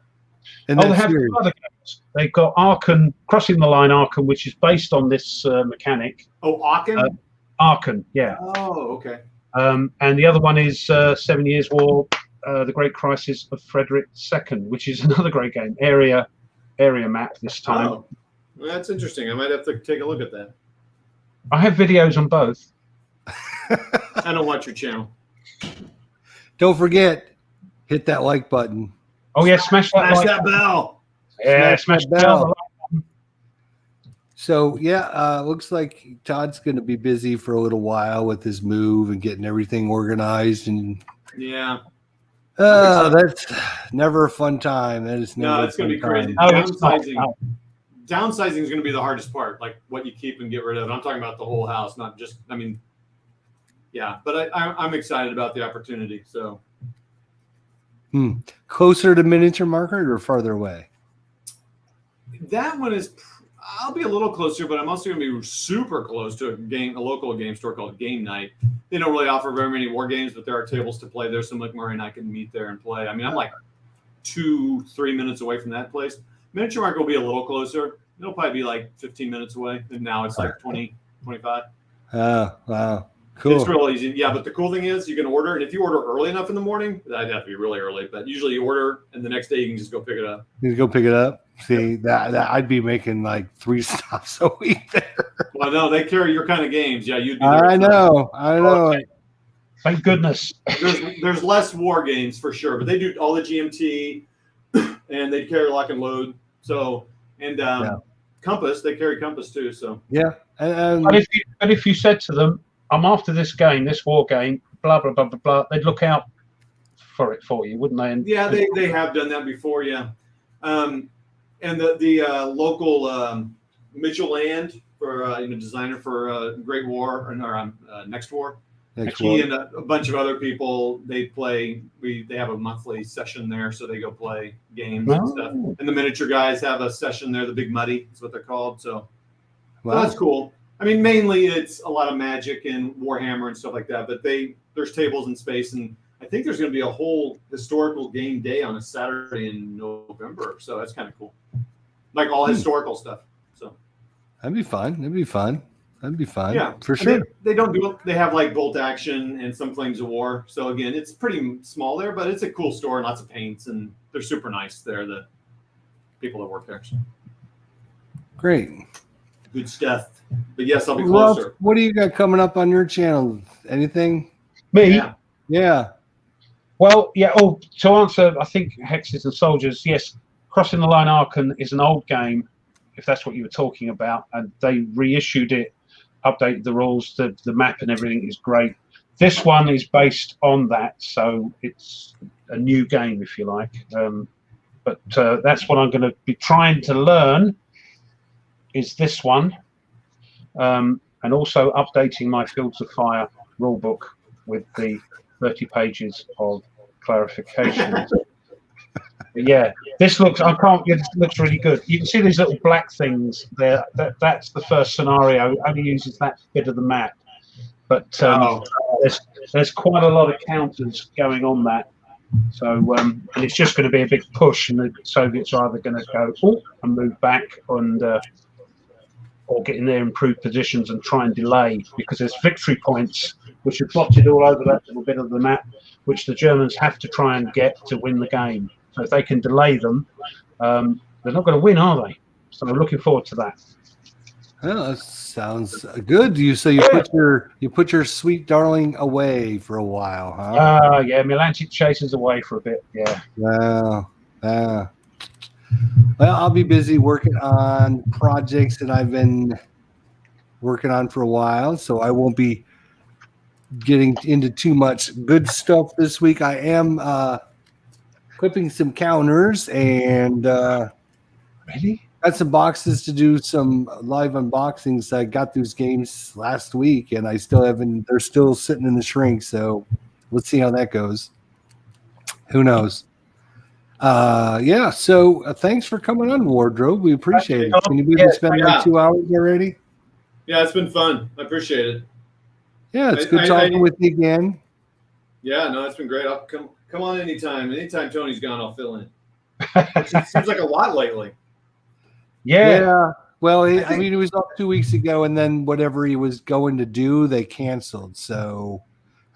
They have two other games. They've got Aachen, Crossing the Line Aachen, which is based on this mechanic. Oh, Aachen? Aachen, yeah. Oh, okay. And the other one is 7 Years' War, The Great Crisis of Frederick II, which is another great game. Area map this time. Oh, well, that's interesting. I might have to take a look at that. I have videos on both. I don't watch your channel. Don't forget, hit that like button. Oh yeah, smash that bell. Yeah, smash that bell. So looks like Todd's going to be busy for a little while with his move and getting everything organized. And that's never a fun time. That is never. No, it's going to be crazy. Downsizing is going to be the hardest part, like what you keep and get rid of. I'm talking about the whole house, not just. I mean, yeah, but I'm excited about the opportunity. So Closer to Miniature Market or farther away? that one is. I'll be a little closer, but I'm also going to be super close to a local game store called Game Night. They don't really offer very many war games, but there are tables to play there, so McMurray and I can meet there and play. I mean, I'm like 2-3 minutes away from that place. Miniature Market will be a little closer. It'll probably be like 15 minutes away, and now it's like 20, 25. Oh, wow. Cool. It's real easy. Yeah, but the cool thing is you can order, and if you order early enough in the morning, that'd have to be really early, but usually you order, and the next day you can just go pick it up. You go pick it up. See, that I'd be making like 3 stops a week there. Well, no, they carry your kind of games. Yeah, you'd be there. I know. Okay. Thank goodness. There's less war games for sure, but they do all the GMT, and they carry Lock and Load. So, and Compass, they carry Compass too. So yeah. But if you said to them, I'm after this game, this war game, blah blah blah blah blah, they'd look out for it for you, wouldn't they? And, yeah, they have done that before. Yeah, and the local Mitchell Land for designer for Great War or Next War. He and a bunch of other people, they play. They have a monthly session there, so they go play games and stuff. And the miniature guys have a session there. The Big Muddy is what they're called. So that's cool. I mean, mainly it's a lot of Magic and Warhammer and stuff like that. But there's tables in space, and I think there's going to be a whole historical game day on a Saturday in November. So that's kind of cool, like all historical stuff. So that'd be fun. That'd be fun. Yeah, for sure. They don't do it. They have like Bolt Action and some Flames of War. So again, it's pretty small there, but it's a cool store and lots of paints, and they're super nice there. The people that work there. So. Great. Good stuff. But yes, I'll be closer. Ralph, what do you got coming up on your channel? Anything? Me? Yeah. Well, yeah. Oh, to answer, I think Hexes and Soldiers. Yes, Crossing the Line Archon is an old game, if that's what you were talking about, and they reissued it, updated the rules, the map and everything is great. This one is based on that, so it's a new game, if you like. But that's what I'm going to be trying to learn, is this one. And also updating my Fields of Fire rulebook with the 30 pages of clarifications. Yeah, this looks. This looks really good. You can see these little black things there. That's the first scenario. It only uses that bit of the map, but there's quite a lot of counters going on that. So and it's just going to be a big push, and the Soviets are either going to go and move back and or get in their improved positions and try and delay, because there's victory points which are plotted all over that little bit of the map, which the Germans have to try and get to win the game. So if they can delay them, they're not going to win, are they? So I'm looking forward to that. Oh, that sounds good. You put your sweet darling away for a while, huh? Yeah, Milantic chases away for a bit. Yeah. Well, I'll be busy working on projects that I've been working on for a while, so I won't be getting into too much good stuff this week. I am clipping some counters and Really? got some boxes to do some live unboxings. I got those games last week, and I still haven't. They're still sitting in the shrink, so let's see how that goes. Who knows? Yeah. So thanks for coming on, Wardrobe. We appreciate it. Can you believe we spent like 2 hours already? Yeah, it's been fun. I appreciate it. Yeah, it's good talking with you again. Yeah, no, it's been great. I'll come on anytime. Anytime Tony's gone, I'll fill in. It seems like a lot lately. Yeah. Well, it was up 2 weeks ago, and then whatever he was going to do, they canceled. So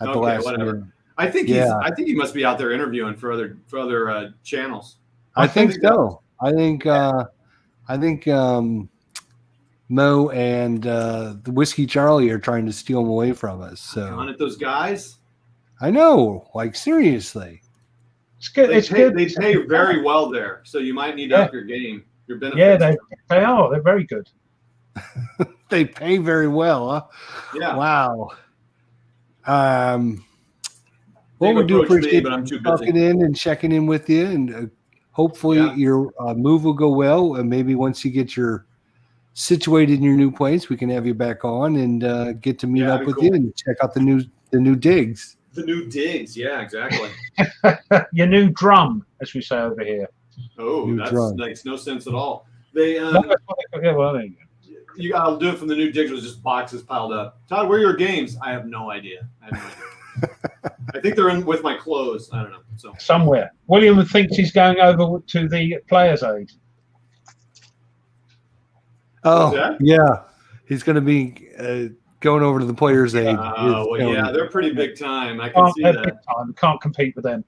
at the last minute. I think he must be out there interviewing for other channels. I think so. I think Mo and the Whiskey Charlie are trying to steal him away from us. So on at those guys. I know, like seriously. It's good. They pay very well there, so you might need to up your game, your benefits. Yeah, they are. They're very good. They pay very well, huh? Yeah. Wow. Well, we do appreciate talking in and checking in with you, and hopefully your move will go well. And maybe once you get situated in your new place, we can have you back on and get to meet up with you and check out the The new digs. The new digs. Yeah, exactly. Your new drum, as we say over here. Oh, New that drum. makes no sense at all. They No, that's what yeah, well, there you go. you I'll do it from the new digs with just boxes piled up. Todd, where are your games? I have no idea. I think they're in with my clothes. I don't know. So Somewhere. William thinks he's going over to the players' aid. Oh, that? yeah. He's going to be going over to the players' aid. well, yeah, they're pretty big time. I can Can't, see they're that. big time. Can't compete with them.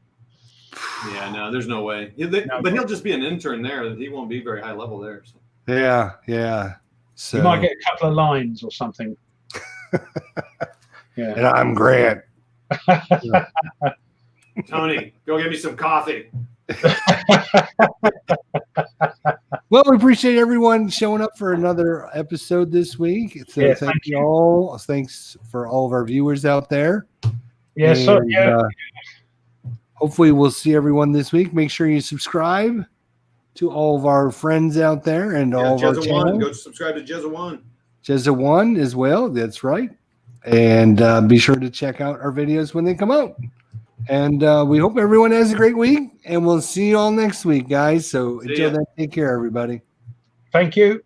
Yeah, no, there's no way. No. But he'll just be an intern there. He won't be very high level there. So. Yeah, yeah. So, You might get a couple of lines or something. Yeah. and I'm Grant. Tony, go get me some coffee. Well, we appreciate everyone showing up for another episode this week. So Yeah, thank thank you all. Thanks for all of our viewers out there. Yeah, so And, yeah. Hopefully we'll see everyone this week. Make sure you subscribe to all of our friends out there and all of our Jezza One. channels. Go subscribe to Jezza One. Jezza One as well. That's right. And be sure to check out our videos when they come out. And we hope everyone has a great week. And we'll see you all next week, guys. So See until ya. then, take care, everybody. Thank you.